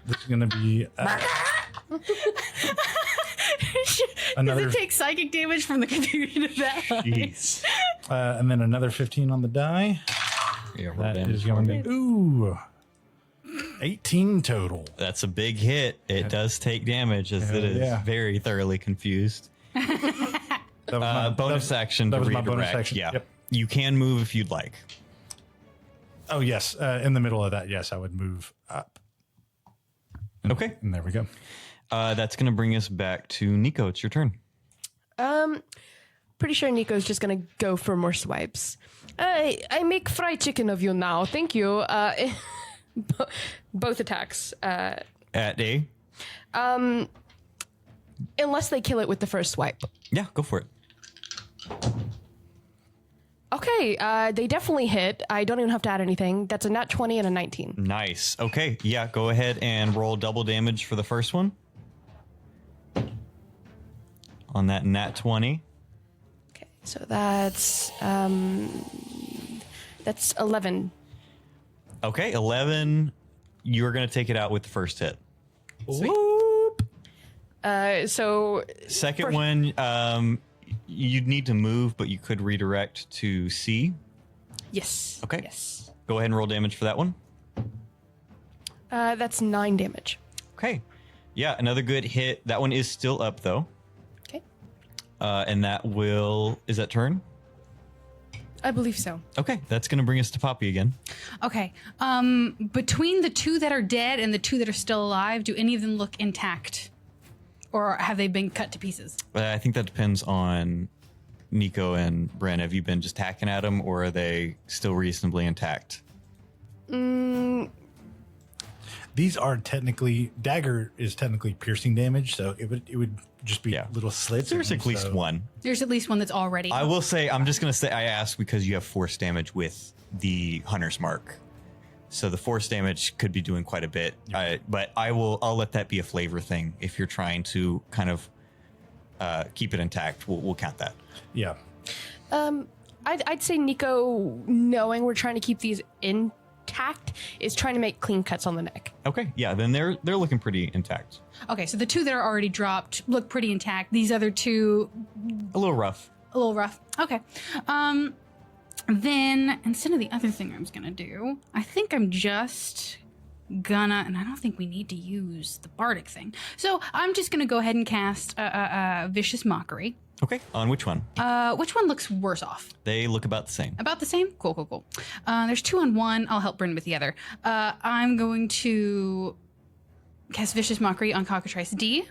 This is going to be another. Does it take psychic damage from the confusion of that? Jeez. And then another 15 on the die. Yeah, roll That damage is for going me. to ooh, 18 total. That's a big hit. It does take damage as Hell it is yeah. very thoroughly confused. That was my Bonus action that to was my redirect. bonus action. Yeah. Yep. You can move if you'd like. Oh yes, in the middle of that, yes, I would move up. Okay. And there we go. That's going to bring us back to Nico. It's your turn. Pretty sure Nico's just gonna go for more swipes. I make fried chicken of you now. Thank you. Both attacks. At A? Unless they kill it with the first swipe. Yeah, go for it. Okay, they definitely hit. I don't even have to add anything. That's a nat 20 and a 19. Nice. Okay. Yeah, go ahead and roll double damage for the first one. On that nat 20. Okay, so that's 11. Okay, 11. You're going to take it out with the first hit. So Second First- one, you'd need to move, but you could redirect to C. yes. Okay. Yes. Go ahead and roll damage for that one. That's 9 damage. Okay. Yeah, another good hit. That one is still up, though. Okay. And that will... Is that turn? I believe so. Okay, that's going to bring us to Poppy again. Okay. Between the 2 that are dead and the 2 that are still alive, do any of them look intact? Or have they been cut to pieces? I think that depends on Nico and Bren. Have you been just hacking at them, or are they still reasonably intact? These are technically dagger is technically piercing damage, so it would just be Yeah. little slits. There's in at them, least so- one. There's at least one that's already. I will say, I'm just going to say, I asked because you have force damage with the Hunter's Mark. So the force damage could be doing quite a bit. But I'll let that be a flavor thing. If you're trying to kind of keep it intact, we'll count that. Yeah. I'd say Nico, knowing we're trying to keep these intact, is trying to make clean cuts on the neck. Okay, yeah, then they're looking pretty intact. Okay, so the 2 that are already dropped look pretty intact. These other 2, A little rough. a little rough. Okay. Then instead of the other thing I was gonna do, I think I'm just gonna, and I don't think we need to use the bardic thing. So I'm just gonna go ahead and cast Vicious Mockery. Okay, on which one? Which one looks worse off? They look about the same. About the same? Cool. There's 2 on one. I'll help Brin with the other. I'm going to cast Vicious Mockery on Cockatrice D.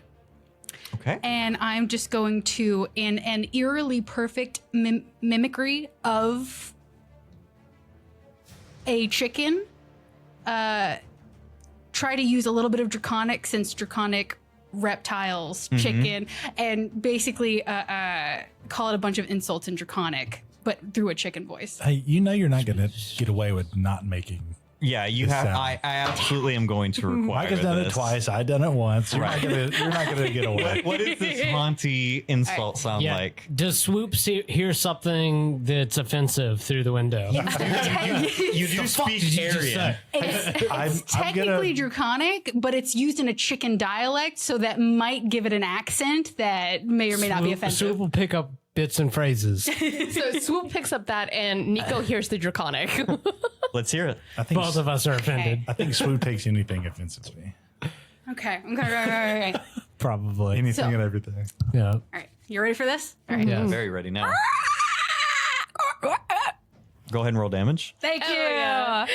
Okay. And I'm just going to, in an eerily perfect mimicry of a chicken, try to use a little bit of Draconic, since Draconic reptiles, chicken, and basically call it a bunch of insults in Draconic, but through a chicken voice. Hey, you know you're not going to get away with not making. Yeah, you This have. sound. I absolutely am going to require Mike has done it this. twice. I've done it once. You're Right. not gonna get away. What does this haunty insult sound Yeah. like? Does Swoop hear something that's offensive through the window? You do speak Did you just Aryan. say? It's I'm technically gonna- Draconic, but it's used in a chicken dialect, so that might give it an accent that may or may not be offensive. Swoop will pick up bits and phrases. So Swoop picks up that, and Nico hears the Draconic. Let's hear it. I think Both of us are offended. I think Swoop takes anything offensively. Okay. Right. Probably. Anything So- and everything. Yeah. All right. You ready for this? All right. Yeah. Very ready now. Go ahead and roll damage. Thank you. yeah.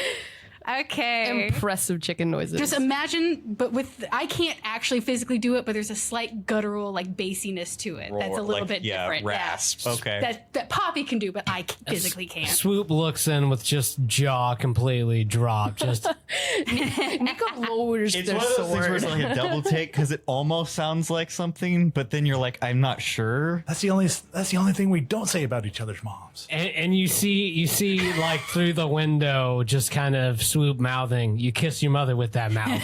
Okay. Impressive chicken noises. Just imagine, but I can't actually physically do it, but there's a slight guttural, like bassiness to it. That's a little bit different. rasp. Yeah. Okay. That Poppy can do, but I physically can't. Swoop looks in with just jaw completely dropped. Just Nico lowers It's their one of those things where sword. it's like a double take because it almost sounds like something, but then you're like, I'm not sure. That's the only thing we don't say about each other's moms. and you see like through the window, just kind of Swoop mouthing, "You kiss your mother with that mouth."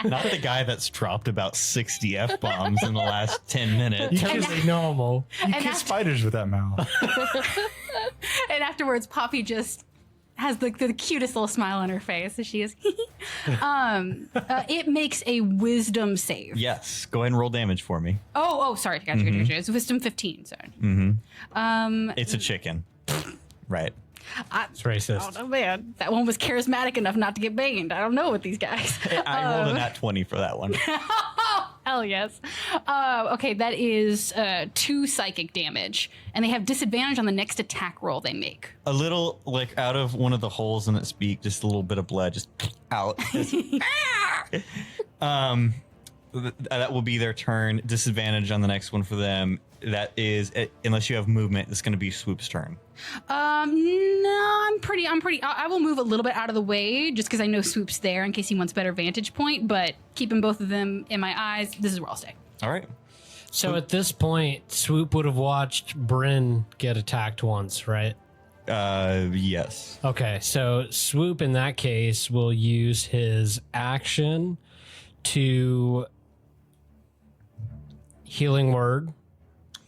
Not the guy that's dropped about 60 F-bombs in the last 10 minutes. Totally normal. You kiss spiders with that mouth. And afterwards, Poppy just has the cutest little smile on her face as she is. It makes a wisdom save. Yes. Go ahead and roll damage for me. Oh, sorry. Gotcha. It's wisdom 15. Sorry. It's a chicken. Right. It's racist. Oh man, that one was charismatic enough not to get banged. I don't know with these guys. I rolled a nat 20 for that one. Hell yes. Okay, that is 2 psychic damage, and they have disadvantage on the next attack roll they make. A little, like, out of one of the holes in its beak, just a little bit of blood just out. That will be their turn. Disadvantage on the next one for them. That is, unless you have movement, it's going to be Swoop's turn. No, I will move a little bit out of the way just because I know Swoop's there in case he wants better vantage point, but keeping both of them in my eyes, this is where I'll stay. All right. So at this point, Swoop would have watched Brin get attacked once, right? Yes. Okay, so Swoop in that case will use his action to healing word,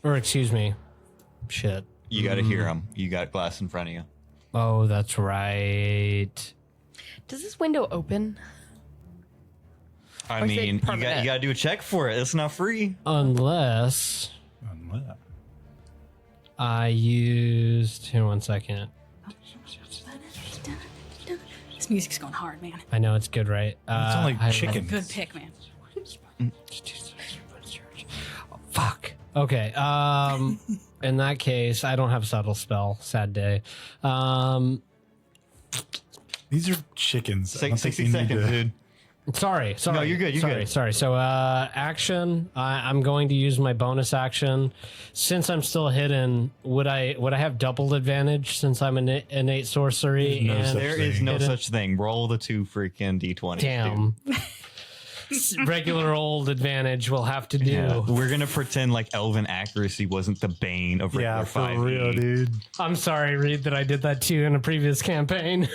or excuse me, shit. You got to hear him. You got glass in front of you. Oh, that's right. Does this window open? I Or is it mean, you permanent? got to do a check for it. It's not free. Unless I used here 1 second. This music's going hard, man. I know it's good, right? It's only I- chicken. Good pick, man. Fuck. Okay. In that case, I don't have subtle spell. Sad day. These are chickens. I don't think 60 you need seconds, to- dude. Sorry. No, you're good. You're good. Sorry. So, action. I'm going to use my bonus action. Since I'm still hidden, would I have double advantage since I'm an innate sorcery? There's no and such There is thing. no such thing. Roll the 2 freaking d20s. damn. Regular old advantage will have to do. Yeah. We're gonna pretend like elven accuracy wasn't the bane of regular Yeah, for 5e. real, dude. I'm sorry, Reed, that I did that to you in a previous campaign.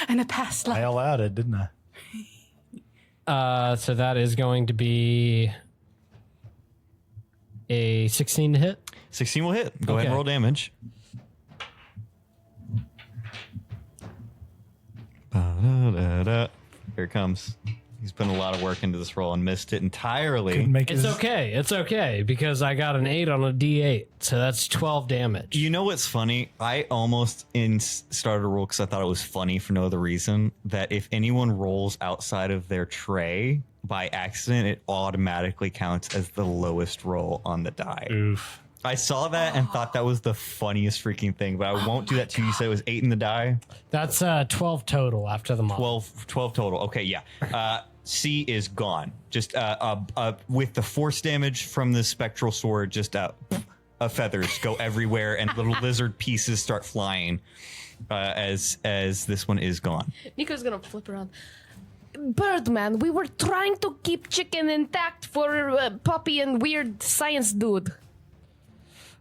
And a past life. I allowed it, didn't I? So that is going to be a 16 to hit. 16 will hit. Go ahead and Okay. roll damage. Ba-da-da-da. Here it comes. He's put a lot of work into this roll and missed it entirely. Couldn't make It's his- okay. It's okay because I got an 8 on a D8. So that's 12 damage. You know what's funny? I almost started a rule because I thought it was funny for no other reason that if anyone rolls outside of their tray by accident, it automatically counts as the lowest roll on the die. Oof. I saw that and thought that was the funniest freaking thing, but I won't do that to you. You said it was 8 in the die? That's 12 total after the mod. 12 total. Okay, yeah. C is gone. Just with the force damage from the spectral sword, just feathers go everywhere and little lizard pieces start flying as this one is gone. Nico's gonna flip around. Birdman, we were trying to keep chicken intact for Poppy and weird science dude.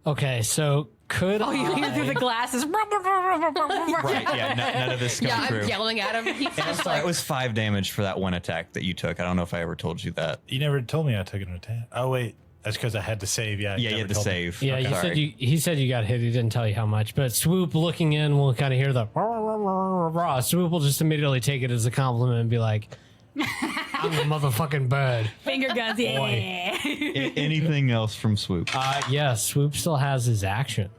Okay, so could Oh, you hear through the glasses. Right, yeah, none of this comes through. I'm yelling at him. He's I'm just sorry, like, it was 5 damage for that one attack that you took. I don't know if I ever told you that. You never told me I took an attack. Oh wait, that's because I had to save. Yeah, Yeah, you had to save. Yeah, Okay. you Sorry. said he said you got hit. He didn't tell you how much. But Swoop looking in will kind of hear the Swoop will just immediately take it as a compliment and be like, I'm the motherfucking bird. Finger guns, yeah. Anything else from Swoop? Yeah, Swoop still has his action.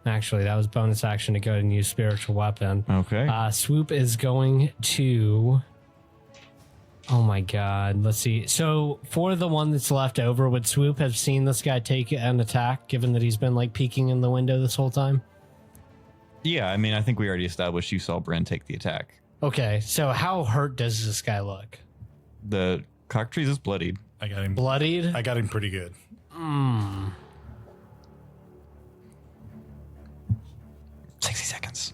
Actually, that was bonus action to go and use spiritual weapon. Okay. Swoop is going to. Oh my god. Let's see. So for the one that's left over, would Swoop have seen this guy take an attack, given that he's been like peeking in the window this whole time? Yeah, I mean, I think we already established you saw Brin take the attack. Okay, so how hurt does this guy look? The cockatrice is bloodied. I got him. Bloodied? I got him pretty good. 60 seconds.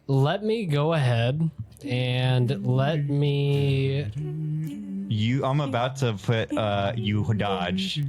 Let me go ahead and let me. I'm about to put you dodge.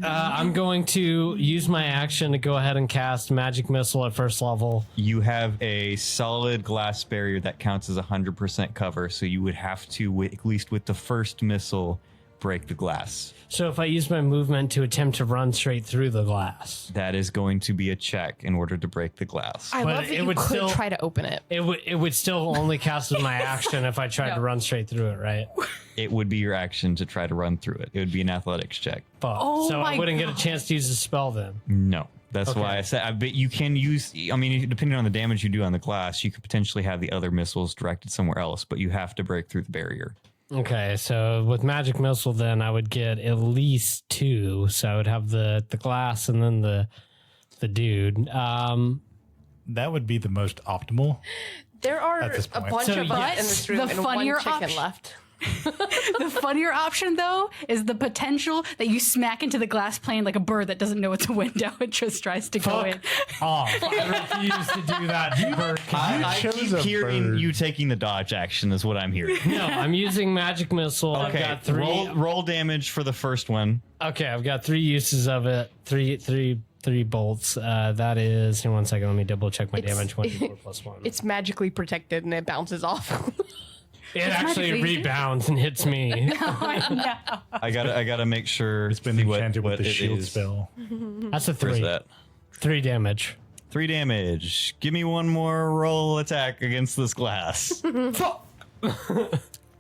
I'm going to use my action to go ahead and cast Magic Missile at first level. You have a solid glass barrier that counts as 100% cover, so you would have to, at least with the first missile, break the glass. So if I use my movement to attempt to run straight through the glass, That is going to be a check in order to break the glass. I But love that it you would could still- try to open it. it would still only cast with my action if I tried to run straight through it, right? It would be your action to try to run through it. It would be an athletics check. Fuck. Oh so I my wouldn't get a God. chance to use the spell then. No. That's Okay. why I said, I bet you can use, I mean, depending on the damage you do on the glass, you could potentially have the other missiles directed somewhere else, but you have to break through the barrier. Okay, so with Magic Missile, then I would get at least 2. So I would have the glass and then the dude. That would be the most optimal. There are At this a point. bunch So of us yes. in this room The and funnier one chicken option- left. The funnier option, though, is the potential that you smack into the glass plane like a bird that doesn't know it's a window and just tries to go in. off. I refuse to do that. Bird. I chose keep a hearing bird. you taking the dodge action is what I'm hearing. No, I'm using Magic Missile. I've Okay, got 3. roll damage for the first one. Okay, I've got 3 uses of it. Three bolts. That is. Here, 1 second. Let me double check my It's- damage. 1d4 plus 1. It's magically protected and it bounces off. It actually magically- rebounds and hits me. I gotta make sure. It's been see enchanted what with the it shield is. spell. That's a Where's 3. that? 3 damage. 3 damage. Give me one more roll attack against this glass.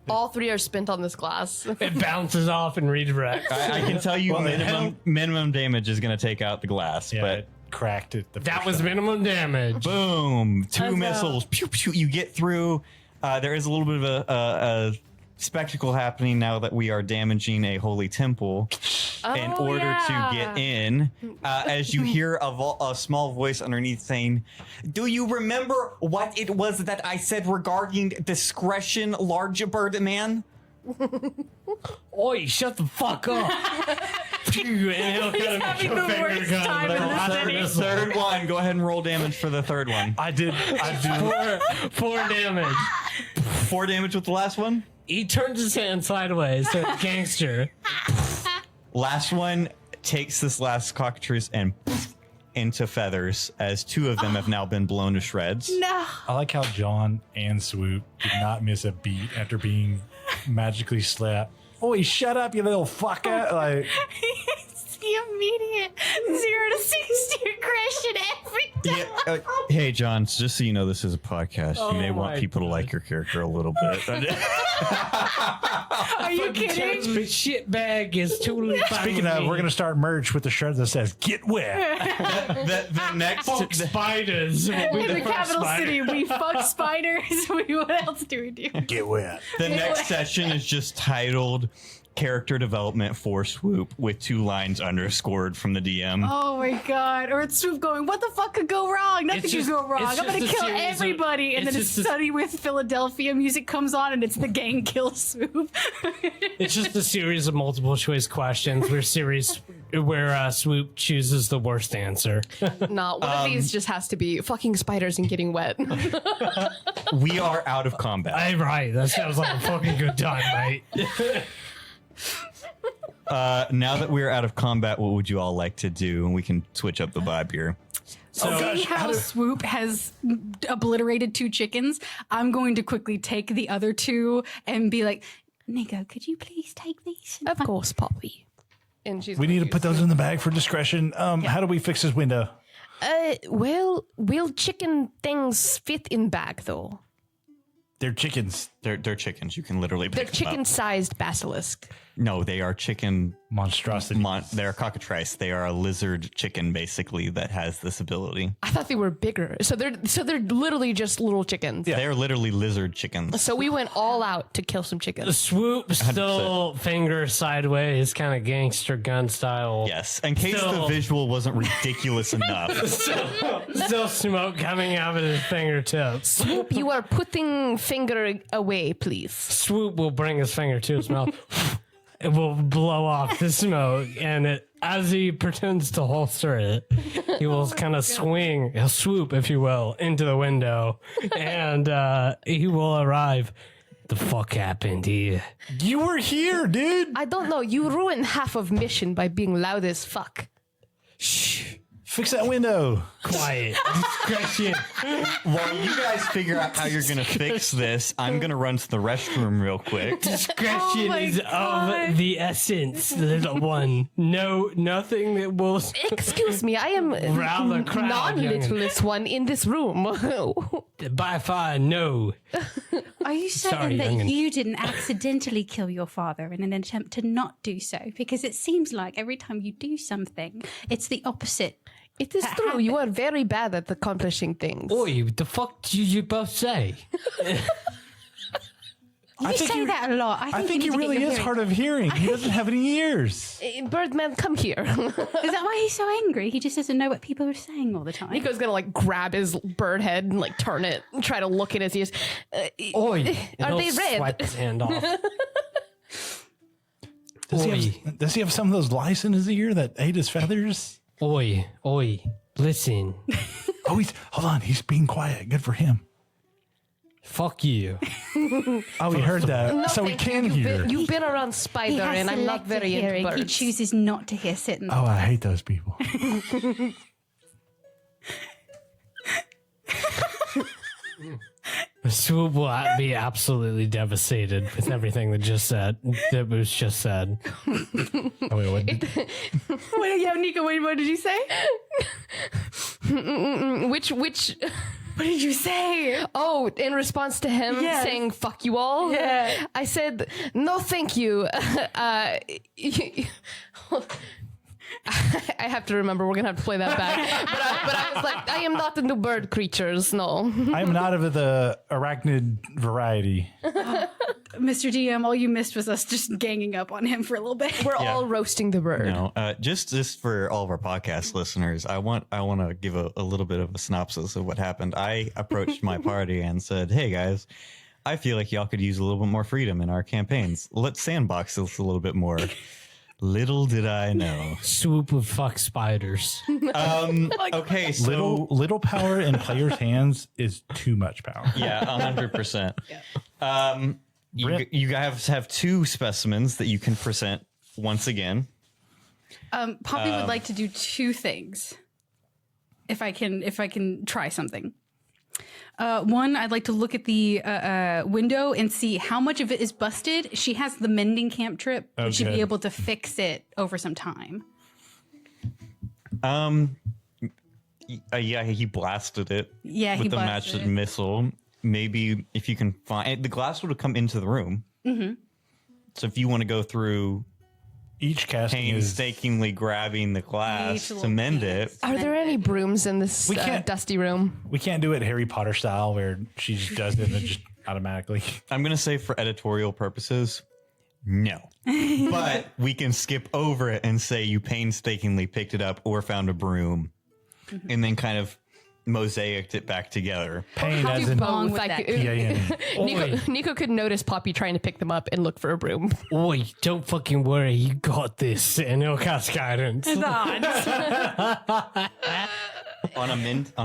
All 3 are spent on this glass. It bounces off and redirects. I can tell you Well, minimum damage is gonna take out the glass, Yeah, but it cracked it. That was minimum damage. boom, 2 missiles. Pew, pew, you get through. There is a little bit of a spectacle happening now that we are damaging a holy temple. In order to get in, as you hear a small voice underneath saying, "Do you remember what it was that I said regarding discretion, large bird man?" Oi, shut the fuck up. Phew, and he'll kind of having make a the finger worst gun time with in a the rocket city. missile. Third one. Go ahead and roll damage for the third one. I do. 4 damage. 4 damage with the last one. He turns his hand sideways, so it's gangster. Last one takes this last cockatrice and into feathers, as 2 of them have now been blown to shreds. No. I like how John and Swoop did not miss a beat after being magically slapped. Oh, shut up, you little fucker! Like, It's the immediate 0 to 60 aggression every time. Yeah, hey, John, just so you know, this is a podcast. You may Oh want my people to like your character a little bit. Are you kidding? But shit bag is totally fine. speaking with of, me. we're gonna start merch with the shirt that says "Get wet." the next Fuck spiders. will be In the first capital spider. city, we fuck spiders. What else do we do? Get wet. the next session is just titled "Character Development for Swoop" with 2 lines underscored from the DM. Oh my god. Or it's Swoop going, what the fuck could go wrong? Nothing It's could just- go wrong. it's I'm gonna just a kill series of- everybody. And it's then it's just a- Sunny with Philadelphia music comes on and it's the gang kill Swoop. It's just a series of multiple choice questions where where Swoop chooses the worst answer. Not one of these just has to be fucking spiders and getting wet. We are out of combat. Right. That sounds like a fucking good time, mate. Now that we're out of combat, what would you all like to do? And we can switch up the vibe here. So, See how Swoop has obliterated 2 chickens? I'm going to quickly take the other 2 and be like, Nico, could you please take these? Of course, Poppy. And she's We need to put those in the bag for discretion. How do we fix this window? Well, will chicken things fit in bag though? They're chickens. They're chickens. You can literally They're pick them up. chicken-sized basilisk. No, they are chicken. Monstrosity. They're cockatrice. They are a lizard chicken, basically, that has this ability. I thought they were bigger. So they're literally just little chickens. They are literally lizard chickens. So we went all out to kill some chickens. Swoop still finger sideways, kind of gangster gun style. Yes, in case the Still- visual wasn't ridiculous enough. Still smoke coming out of his fingertips. Swoop, you are putting finger away, please. Swoop will bring his finger to his mouth. It will blow off the smoke, and as he pretends to holster it, he will kind of swing, he'll swoop, if you will, into the window, and he will arrive. The fuck happened here? You were here, dude. I don't know. You ruined half of mission by being loud as fuck. Shh, Fix that window. quiet, discretion. While you guys figure out how you're going to fix this, I'm going to run to the restroom real quick. Discretion my is God. of the essence, little one. No, nothing that will. Excuse me, I am Rather crowd, non-littlest one in this room. By far, no. Are you certain Sorry, that youngin. you didn't accidentally kill your father in an attempt to not do so? Because it seems like every time you do something, it's the opposite. It is true. You are very bad at accomplishing things. Oi, the fuck did you both say? You say that a lot. I think he really is hard of hearing. He doesn't have any ears. Birdman, come here. Is that why he's so angry? He just doesn't know what people are saying all the time. Nico's gonna like grab his bird head and like turn it and try to look in his ears. Oi, Are they he'll red? Swipe his hand off. Does he have some of those lice in his ear that ate his feathers? Oi, listen. Oh, hold on. He's being quiet. Good for him. Fuck you. Oh, we heard that. No, so we thank can you. hear. You've been around He Spider, has and I'm not selective very into hearing. He birds. chooses not to hear sitting. Oh, I hate those people. Swoop will be absolutely devastated with everything that was just said. Oh, wait, what? Wait, yeah, Nico, wait, what did you say? Which What did you say? oh, in response to him Yes. saying "fuck you all," Yeah. I said no, thank you. I have to remember. We're gonna have to play that back. but I was like, I am not into bird creatures. No. I'm not of the arachnid variety. Mr. DM, all you missed was us just ganging up on him for a little bit. We're all roasting the bird. No, just for all of our podcast listeners, I want to give a little bit of a synopsis of what happened. I approached my party and said, "Hey guys, I feel like y'all could use a little bit more freedom in our campaigns. Let's sandbox this a little bit more." Little did I know. Swoop would fuck spiders. Okay, so Little power in players' hands is too much power. yeah, 100%. You guys have 2 specimens that you can present once again. Poppy would like to do 2 things. If I can try something. One, I'd like to look at the window and see how much of it is busted. She has the mending camp trip. Oh, She'd good. be able to fix it over some time. Yeah, he blasted it. Yeah, he with the blasted magic it. missile. Maybe if you can find the glass would have come into the room. Mm-hmm. So if you want to go through Each casting is. painstakingly grabbing the glass Each to little mend piece. it, Are there any brooms in this We can't- dusty room? We can't do it Harry Potter style where she just does it and it just automatically. I'm gonna say for editorial purposes, no. But we can skip over it and say you painstakingly picked it up or found a broom, and then kind of mosaicked it back together. Pain How as do in bong with Like, that? P-A-N. Nico could notice Poppy trying to pick them up and look for a broom. Oi, don't fucking worry, you got this. And he'll cast guidance. On a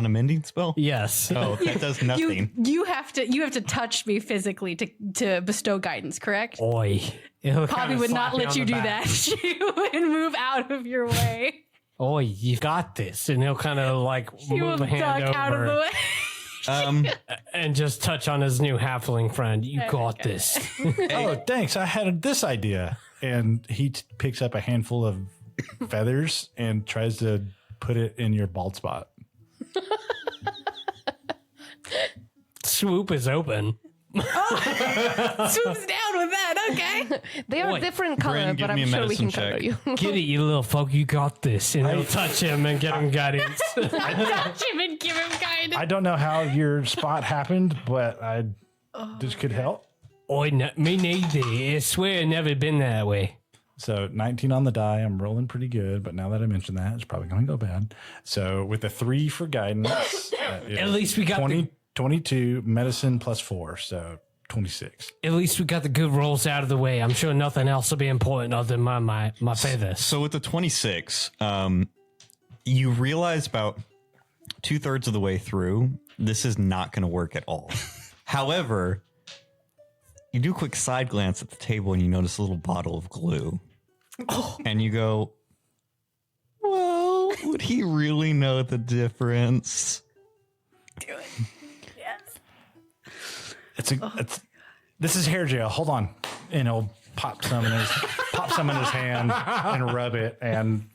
mending spell? Yes. Oh, that does nothing. You have to touch me physically to bestow guidance, correct? Oi. He'll Poppy kinda would slap not you let on you the do back. that. She would move out of your way. Oi, you got this. And he'll kind of like You move will a hand duck out of the over way. and just touch on his new halfling friend. You got this. Oh, thanks. I had this idea. And he picks up a handful of feathers and tries to put it in your bald spot. Swoop is open. Swoops down with that. Okay. They are Oi, different color, Brin, give but me I'm a sure we can medicine cover check. you. Get it, you little fuck. You got this. And he'll touch him and get him guidance. Touch him and give him guidance. I don't know how your spot happened, but I just could help. Oi, me neither. I swear I've never been that way. So 19 on the die. I'm rolling pretty good, but now that I mentioned that, it's probably going to go bad. So with a 3 for guidance, At least we got 22, medicine plus 4, so 26. At least we got the good rolls out of the way. I'm sure nothing else will be important other than my feathers. So with the 26, you realize about 2/3 of the way through, this is not going to work at all. However, you do a quick side glance at the table and you notice a little bottle of glue. And you go, well, would he really know the difference? Do it. Yes. This is hair gel. Hold on. And he'll pop some in his hand and rub it and,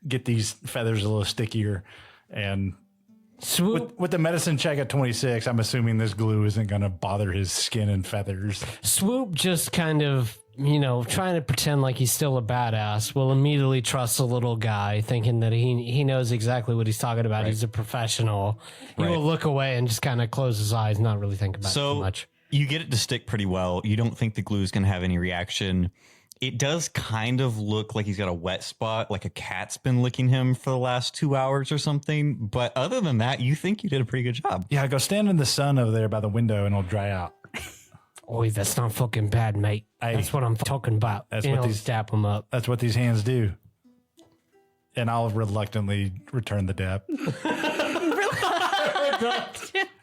get these feathers a little stickier. And Swoop, with the medicine check at 26, I'm assuming this glue isn't going to bother his skin and feathers. Swoop just kind of, trying to pretend like he's still a badass, will immediately trust the little guy, thinking that he knows exactly what he's talking about. He's a professional. He will look away and just kind of close his eyes, not really think about it too much. You get it to stick pretty well. You don't think the glue is going to have any reaction. It does kind of look like he's got a wet spot, like a cat's been licking him for the last 2 hours or something. But other than that, you think you did a pretty good job. Yeah, go stand in the sun over there by the window and it'll dry out. Oi, that's not fucking bad, mate. Hey. That's what I'm talking about. That's And what he'll these- dap him up. That's what these hands do. And I'll reluctantly return the dap.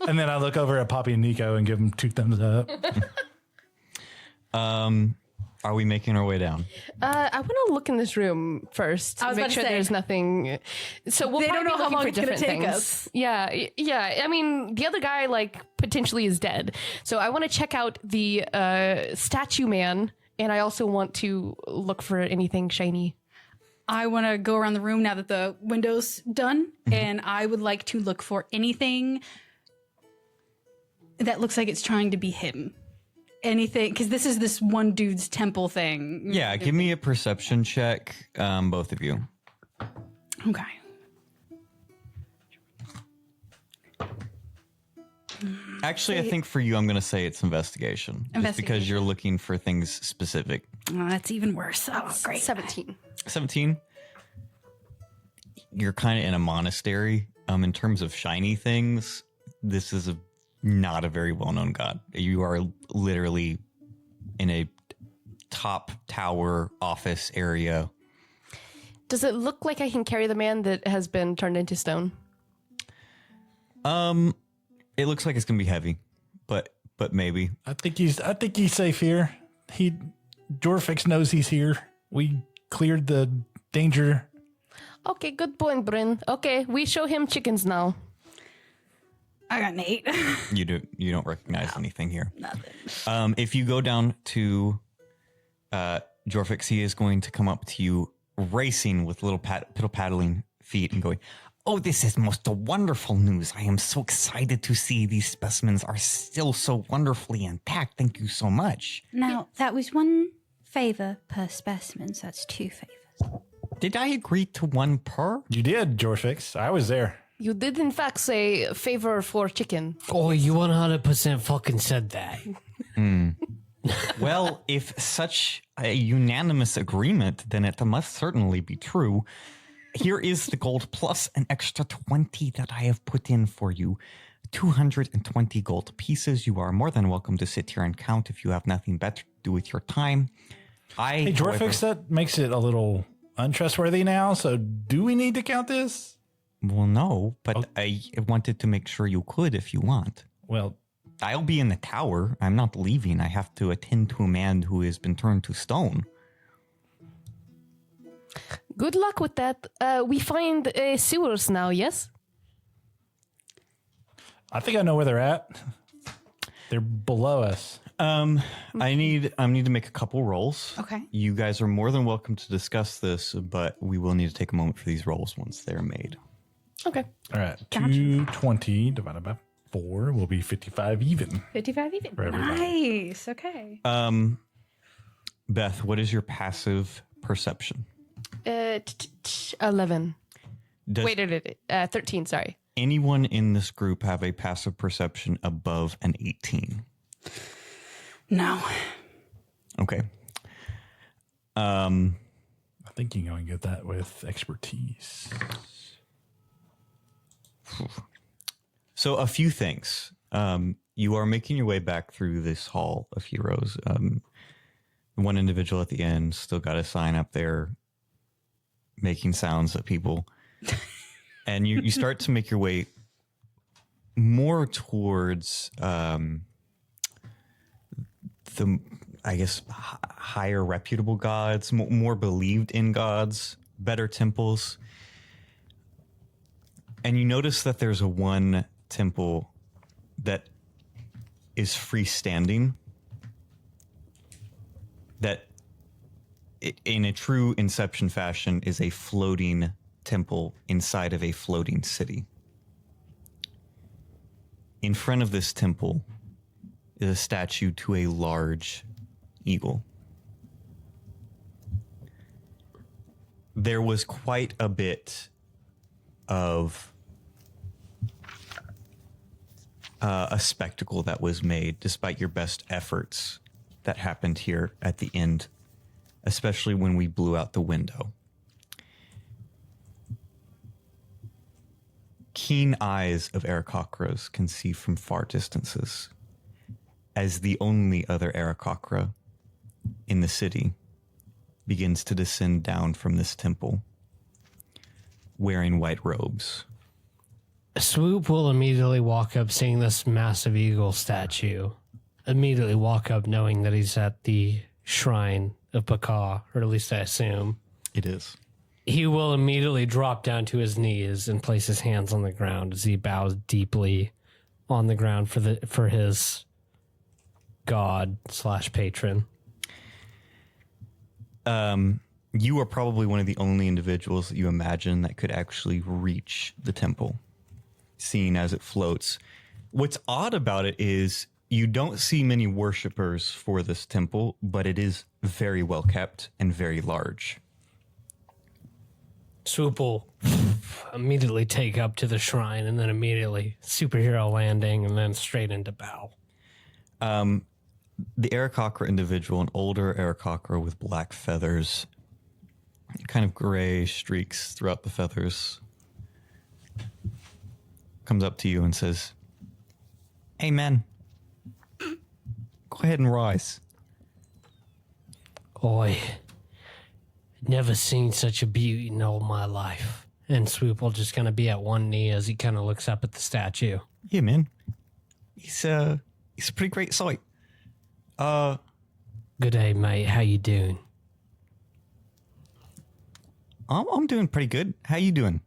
And then I look over at Poppy and Nico and give them 2 thumbs up. Are we making our way down? I want to look in this room first. I was make about to sure say. there's nothing. So we'll They probably don't know be how looking long for it's gonna different take things. us. Yeah. I mean, the other guy potentially is dead. So I want to check out the statue man, and I also want to look for anything shiny. I want to go around the room now that the window's done, and I would like to look for anything that looks like it's trying to be hidden. Anything, because this is this one dude's temple thing. Yeah, give me a perception check, both of you. Okay. Actually, I think for you, I'm going to say it's investigation. Just because Investigation. you're looking for things specific. Oh, that's even worse. Oh, great. 17. 17. You're kind of in a monastery. In terms of shiny things, this is not a very well-known god. You are literally in a top tower office area. Does it look like I can carry the man that has been turned into stone? It looks like it's gonna be heavy, but maybe. I think he's safe here. Jorfix knows he's here. We cleared the danger. Okay, good point, Brin. Okay, we show him chickens now. I got an 8. You don't recognize anything here. Nothing. If you go down to Jorfix, he is going to come up to you, racing with little paddling feet, and going, "Oh, this is most wonderful news! I am so excited to see these specimens are still so wonderfully intact. Thank you so much." Now, that was 1 favor per specimen, so that's 2 favors. Did I agree to 1 per? You did, Jorfix. I was there. You did, in fact, say favor for chicken. Oh, you 100% fucking said that. Well, if such a unanimous agreement, then it must certainly be true. Here is the gold plus an extra 20 that I have put in for you. 220 gold pieces. You are more than welcome to sit here and count if you have nothing better to do with your time. Hey, Dwarfix, that makes it a little untrustworthy now. So do we need to count this? Well, no, but I wanted to make sure you could if you want. Well, I'll be in the tower. I'm not leaving. I have to attend to a man who has been turned to stone. Good luck with that. We find sewers now, yes? I think I know where they're at. They're below us. I need to make a couple rolls. Okay. You guys are more than welcome to discuss this, but we will need to take a moment for these rolls once they're made. Okay. All right. 220 divided by 4 will be 55 even. 55 even. For everybody. Nice. Okay. Beth, what is your passive perception? 11. Does Wait, 13, sorry. anyone in this group have a passive perception above an 18? No. Okay. I think you can go and get that with expertise. So a few things. You are making your way back through this hall of heroes. One individual at the end still got a sign up there making sounds at people. And you start to make your way more towards the, I guess, higher reputable gods, more believed in gods, better temples. And you notice that there's one temple that is freestanding, that in a true Inception fashion is a floating temple inside of a floating city. In front of this temple is a statue to a large eagle. There was quite a bit of a spectacle that was made despite your best efforts that happened here at the end, especially when we blew out the window. Keen eyes of Aarakocras can see from far distances, as the only other Aarakocra in the city begins to descend down from this temple, wearing white robes. Swoop will immediately walk up, seeing this massive eagle statue. Immediately walk up, knowing that he's at the shrine of Baka, or at least I assume. It is. He will immediately drop down to his knees and place his hands on the ground as he bows deeply on the ground for his god / patron. You are probably one of the only individuals that you imagine that could actually reach the temple, seeing as it floats. What's odd about it is you don't see many worshippers for this temple, but it is very well kept and very large. Swoop will immediately take up to the shrine and then immediately superhero landing and then straight into bow. The Aarakocra individual, an older Aarakocra with black feathers, kind of gray streaks throughout the feathers, comes up to you and says, "Hey, man, go ahead and rise." Oi, never seen such a beauty in all my life. And Swoop will just kind of be at one knee as he kind of looks up at the statue. Yeah, man. It's a pretty great sight. Good day, mate. How you doing? I'm doing pretty good. How you doing?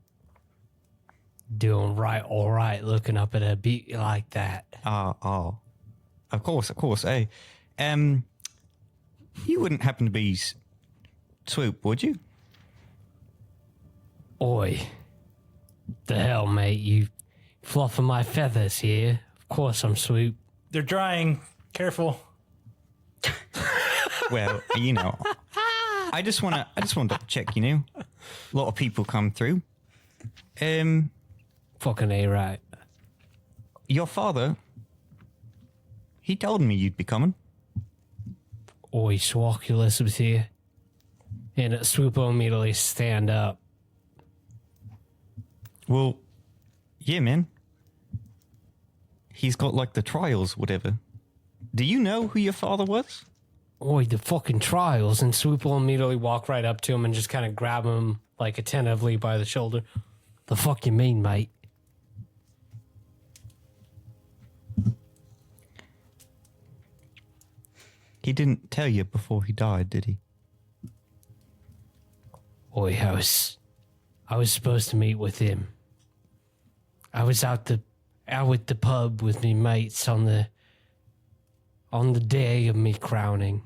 Doing right, all right, looking up at a beauty like that. Of course. Hey, you wouldn't happen to be Swoop, would you? Oi. The hell, mate? You fluffing my feathers here? Of course I'm Swoop. They're drying. Careful. Well, I just want to check. A lot of people come through. Fucking A right. Your father, he told me you'd be coming. Oi, Swoculus was here. And Swoop will immediately stand up Well, yeah, man. He's got like the trials, whatever. Do you know who your father was? Oi, the fucking trials. And Swoop will immediately walk right up to him and just kind of grab him, like, attentively by the shoulder. The fuck you mean, mate? He didn't tell you before he died, did he? Oi, I was supposed to meet with him. I was out at the pub with me mates on the day of me crowning.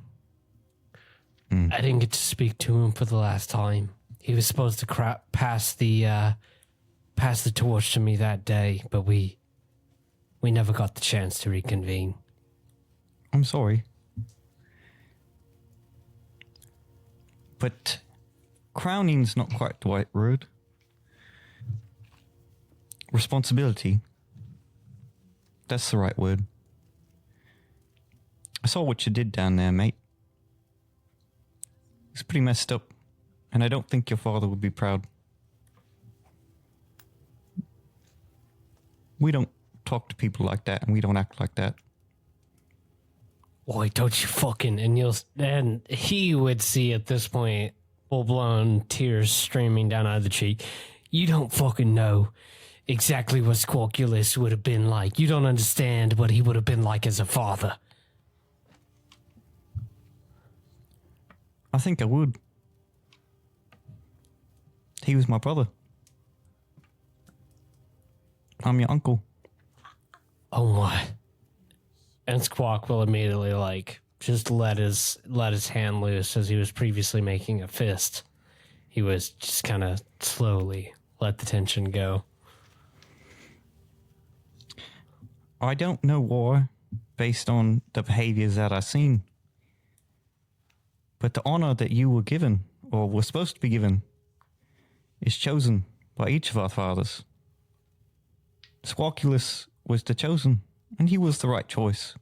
I didn't get to speak to him for the last time. He was supposed to pass the torch to me that day, but we never got the chance to reconvene. I'm sorry. But crowning's not quite the right word. Responsibility. That's the right word. I saw what you did down there, mate. It's pretty messed up, and I don't think your father would be proud. We don't talk to people like that, and we don't act like that. Oi, don't you fucking... And he would see at this point full-blown tears streaming down out of the cheek. You don't fucking know exactly what Squawkulus would have been like. You don't understand what he would have been like as a father. I think I would. He was my brother. I'm your uncle. Oh my. And Squawk will immediately, like, just let his hand loose as he was previously making a fist. He was just kind of slowly let the tension go. I don't know why, based on the behaviors that I've seen. But the honor that you were given, or were supposed to be given, is chosen by each of our fathers. Squawkulus was the chosen, and he was the right choice.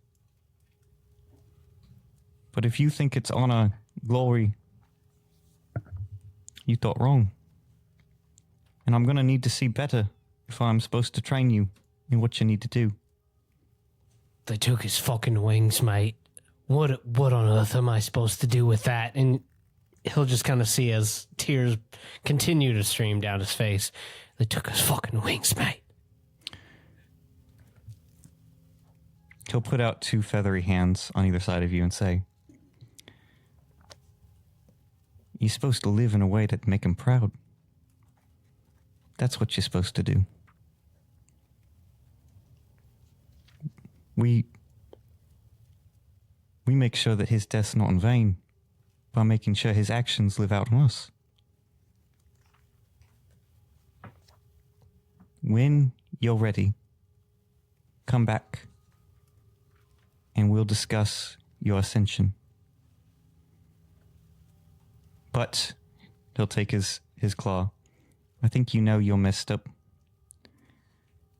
But if you think it's honor, glory, you thought wrong. And I'm going to need to see better if I'm supposed to train you in what you need to do. They took his fucking wings, mate. What on earth am I supposed to do with that? And he'll just kind of see as tears continue to stream down his face. They took his fucking wings, mate. He'll put out two feathery hands on either side of you and say, you're supposed to live in a way that make him proud. That's what you're supposed to do. We make sure that his death's not in vain by making sure his actions live out on us. When you're ready, come back and we'll discuss your ascension. But he'll take his claw. I think you know you're messed up.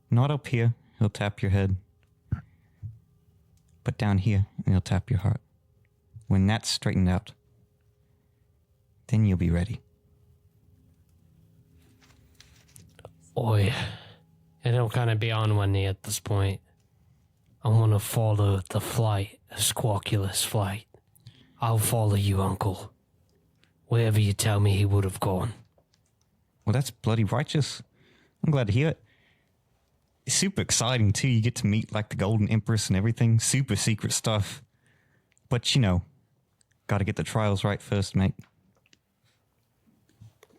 Not up here, he'll tap your head. But down here, and he'll tap your heart. When that's straightened out, then you'll be ready. Oi. And he'll kind of be on one knee at this point. I want to follow the flight, a Squawkulus flight. I'll follow you, Uncle. Wherever you tell me he would have gone. Well, that's bloody righteous. I'm glad to hear it. It's super exciting, too. You get to meet, like, the Golden Empress and everything. Super secret stuff. But, you know, gotta get the trials right first, mate.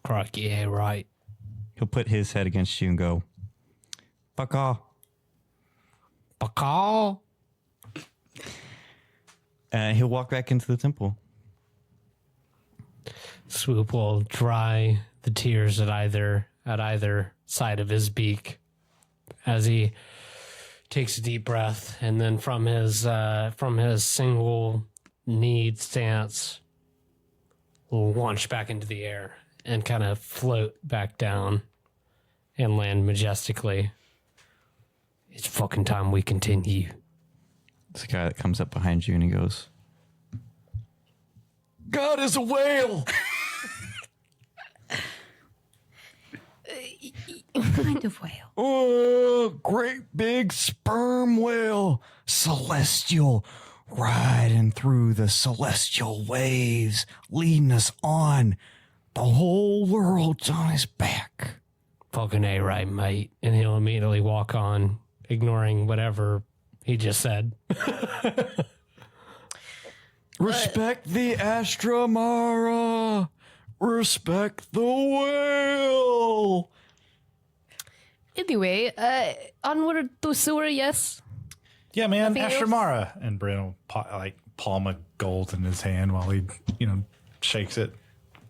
Croc, yeah, right. He'll put his head against you and go, Baka. Baka? He'll walk back into the temple. Swoop will dry the tears at either side of his beak as he takes a deep breath, and then from his single kneed stance will launch back into the air and kind of float back down and land majestically. It's fucking time we continue. It's a guy that comes up behind you and he goes, God is a whale. kind of whale? Oh, great big sperm whale. Celestial. Riding through the celestial waves, leading us on. The whole world's on his back. Fucking A right, mate. And he'll immediately walk on, ignoring whatever he just said. Respect the Astramara. Respect the whale. Anyway, onward to sewer, yes? Yeah, man, Nothing else? Ashramara. And Brin will palm a gold in his hand while he, shakes it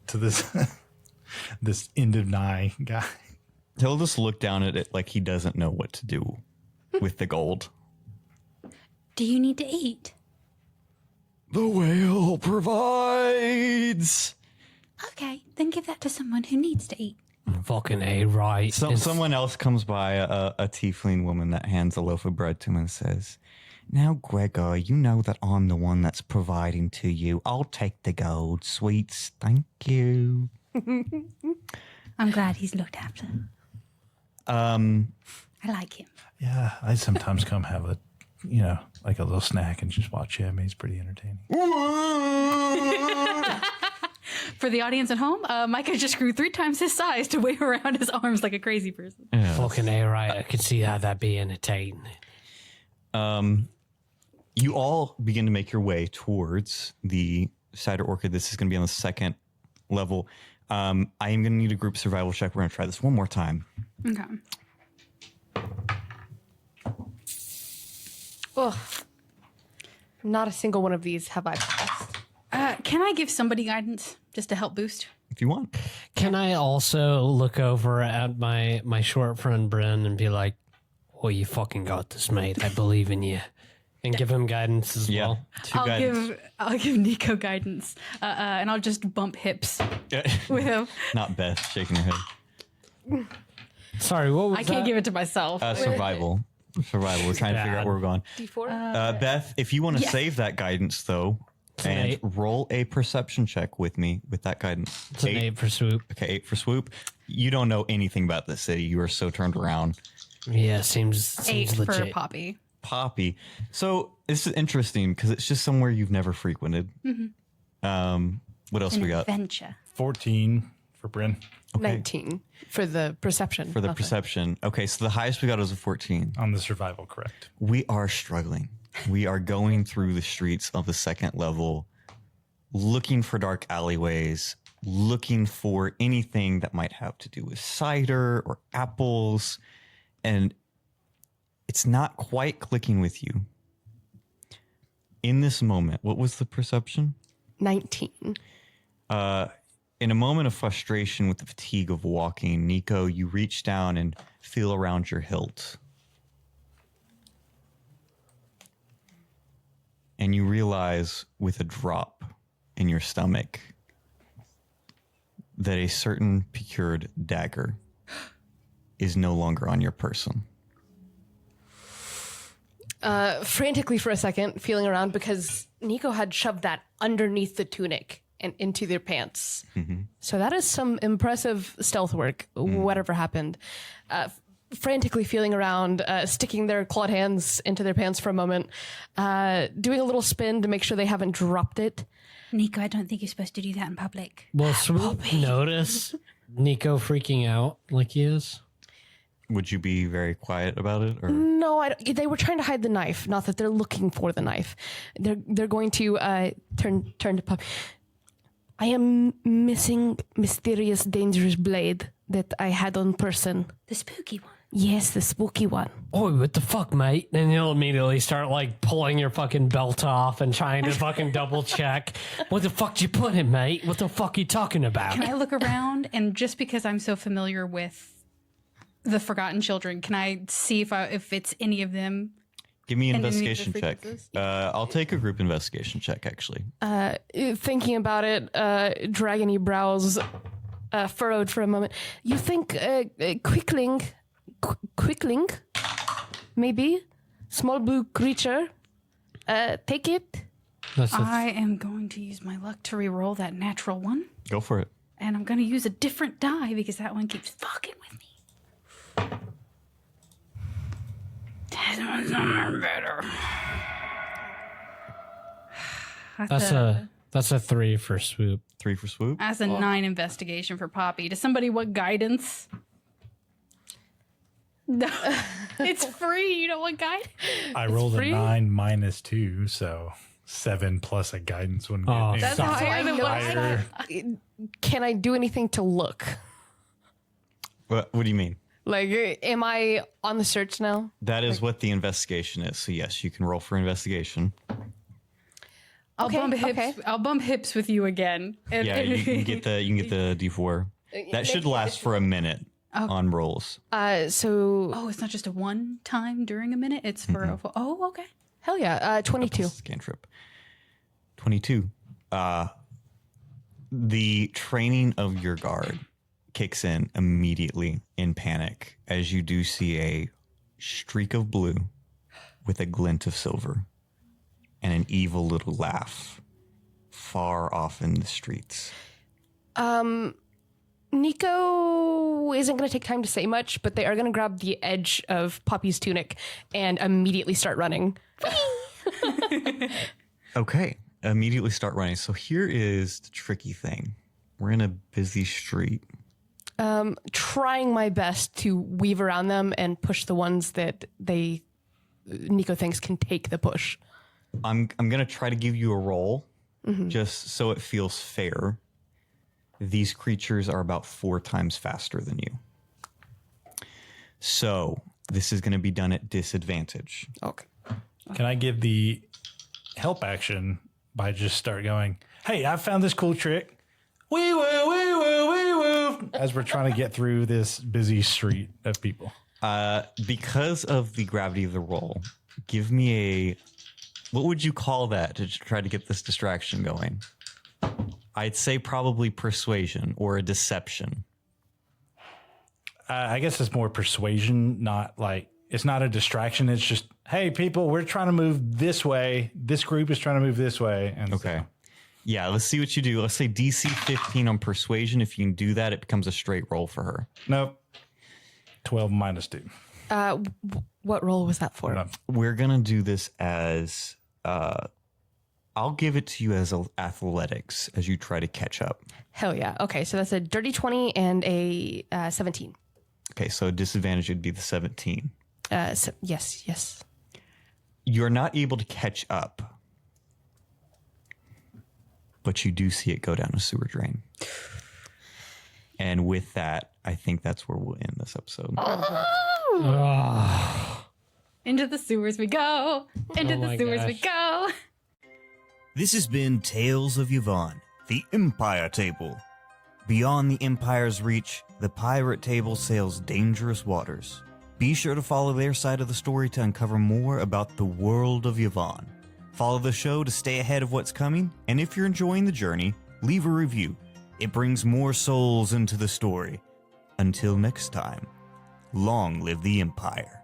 to this this end of nigh guy. He'll just look down at it like he doesn't know what to do with the gold. Do you need to eat? The whale provides. Okay, then give that to someone who needs to eat. Fucking A right. Someone else comes by, a tiefling woman that hands a loaf of bread to him and says, "Now, Gregor, you know that I'm the one that's providing to you. I'll take the gold, sweets. Thank you." I'm glad he's looked after. I like him. Yeah, I sometimes come have a, like a little snack and just watch him. He's pretty entertaining. For the audience at home, Micah just grew 3 times his size to wave around his arms like a crazy person. Fucking A right. I could see how that'd be entertaining. You all begin to make your way towards the cider orchid. This is going to be on the 2nd level. I am going to need a group survival check. We're going to try this one more time. Okay. Ugh. Not a single one of these have I passed. Can I give somebody guidance just to help boost? If you want. Can I also look over at my short friend Brin and be like, "Well, you fucking got this, mate. I believe in you," and give him guidance as well. 2 guidance. I'll give Nico guidance, and I'll just bump hips with him. Not Beth shaking her head. Sorry, what was I can't that? give it to myself. Survival. Survival. We're trying to figure out where we're going. D4? Beth, if you want to yes. save that guidance, though, and 8. roll a perception check with me with that guidance. It's an 8 for Swoop. Okay, 8 for Swoop. You don't know anything about this city. You are so turned around. Yeah, seems 8 for legit. Poppy. Poppy. So this is interesting because it's just somewhere you've never frequented. What else An we got? adventure. 14 for Brin. 19 for the perception. For the Okay. perception. Okay, so the highest we got was a 14. On the survival, correct. We are struggling. We are going through the streets of the 2nd level, looking for dark alleyways, looking for anything that might have to do with cider or apples. And it's not quite clicking with you. In this moment, what was the perception? 19. In a moment of frustration with the fatigue of walking, Nico, you reach down and feel around your hilt. And you realize with a drop in your stomach that a certain procured dagger is no longer on your person. Frantically for a second, feeling around because Nico had shoved that underneath the tunic and into their pants. So that is some impressive stealth work, whatever happened. Frantically feeling around, sticking their clawed hands into their pants for a moment, doing a little spin to make sure they haven't dropped it. Nico, I don't think you're supposed to do that in public. Will Swoop notice Nico freaking out like he is? Would you be very quiet about it? Or No, they were trying to hide the knife. Not that they're looking for the knife. They're going to turn to Pup. I am missing mysterious, dangerous blade that I had on person. The spooky one. Yes, the spooky one. Oh, what the fuck, mate? And he'll immediately start like pulling your fucking belt off and trying to fucking double check. What the fuck did you put in, mate? What the fuck are you talking about? Can I look around? And just because I'm so familiar with the Forgotten Children, can I see if it's any of them? give me an And then investigation the check. frequencies? I'll take a group investigation check, actually. Thinking about it, dragony brows furrowed for a moment. You think Quickling, maybe? Small blue creature. Take it. I am going to use my luck to re-roll that natural one. Go for it. And I'm going to use a different die because that one keeps fucking with me. better. That's a 3 for Swoop. 3 for Swoop. That's a 9 investigation for Poppy. Does somebody want guidance? No, it's free. You don't want guidance? I rolled free? a 9 minus 2, so 7 plus a guidance wouldn't Oh, get That's any higher than what I higher. Can I do anything to look? What do you mean? Like, am I on the search now? That is what the investigation is. So yes, you can roll for investigation. I'll Okay, bump hips. okay. I'll bump hips with you again. Yeah, you can get the D4. That should last for a minute on rolls. So Oh, it's not just a one time during a minute. It's for a full. Oh, okay. hell yeah, 22. Cantrip. 22. The training of your guard kicks in immediately in panic as you do see a streak of blue with a glint of silver and an evil little laugh far off in the streets. Nico isn't going to take time to say much, but they are going to grab the edge of Poppy's tunic and immediately start running. Okay, immediately start running. So here is the tricky thing. We're in a busy street. Trying my best to weave around them and push the ones that Nico thinks can take the push. I'm gonna try to give you a roll, just so it feels fair. These creatures are about 4 times faster than you, so this is gonna be done at disadvantage. Okay. Can I give the help action by just start going, hey, I found this cool trick. Wee woo, wee woo, wee woo. As we're trying to get through this busy street of people. Because of the gravity of the roll, give me a, what would you call that to try to get this distraction going? I'd say probably persuasion or a deception. I guess it's more persuasion, not like, it's not a distraction. It's just, hey, people, we're trying to move this way. This group is trying to move this way. And Okay. so- Yeah, let's see what you do. Let's say DC 15 on persuasion. If you can do that, it becomes a straight roll for her. nope. 12 minus 2. What role was that for? No. We're going to do this as, I'll give it to you as athletics as you try to catch up. Hell yeah. Okay, so that's a dirty 20 and a 17. Okay, so disadvantage would be the 17. Yes. You're not able to catch up, but you do see it go down a sewer drain. And with that, I think that's where we'll end this episode. Into the sewers we go. Into Oh the my sewers we gosh. go. This has been Tales of Yavon, the Empire Table. Beyond the Empire's reach, the pirate table sails dangerous waters. Be sure to follow their side of the story to uncover more about the world of Yavon. Follow the show to stay ahead of what's coming, and if you're enjoying the journey, leave a review. It brings more souls into the story. Until next time, long live the Empire.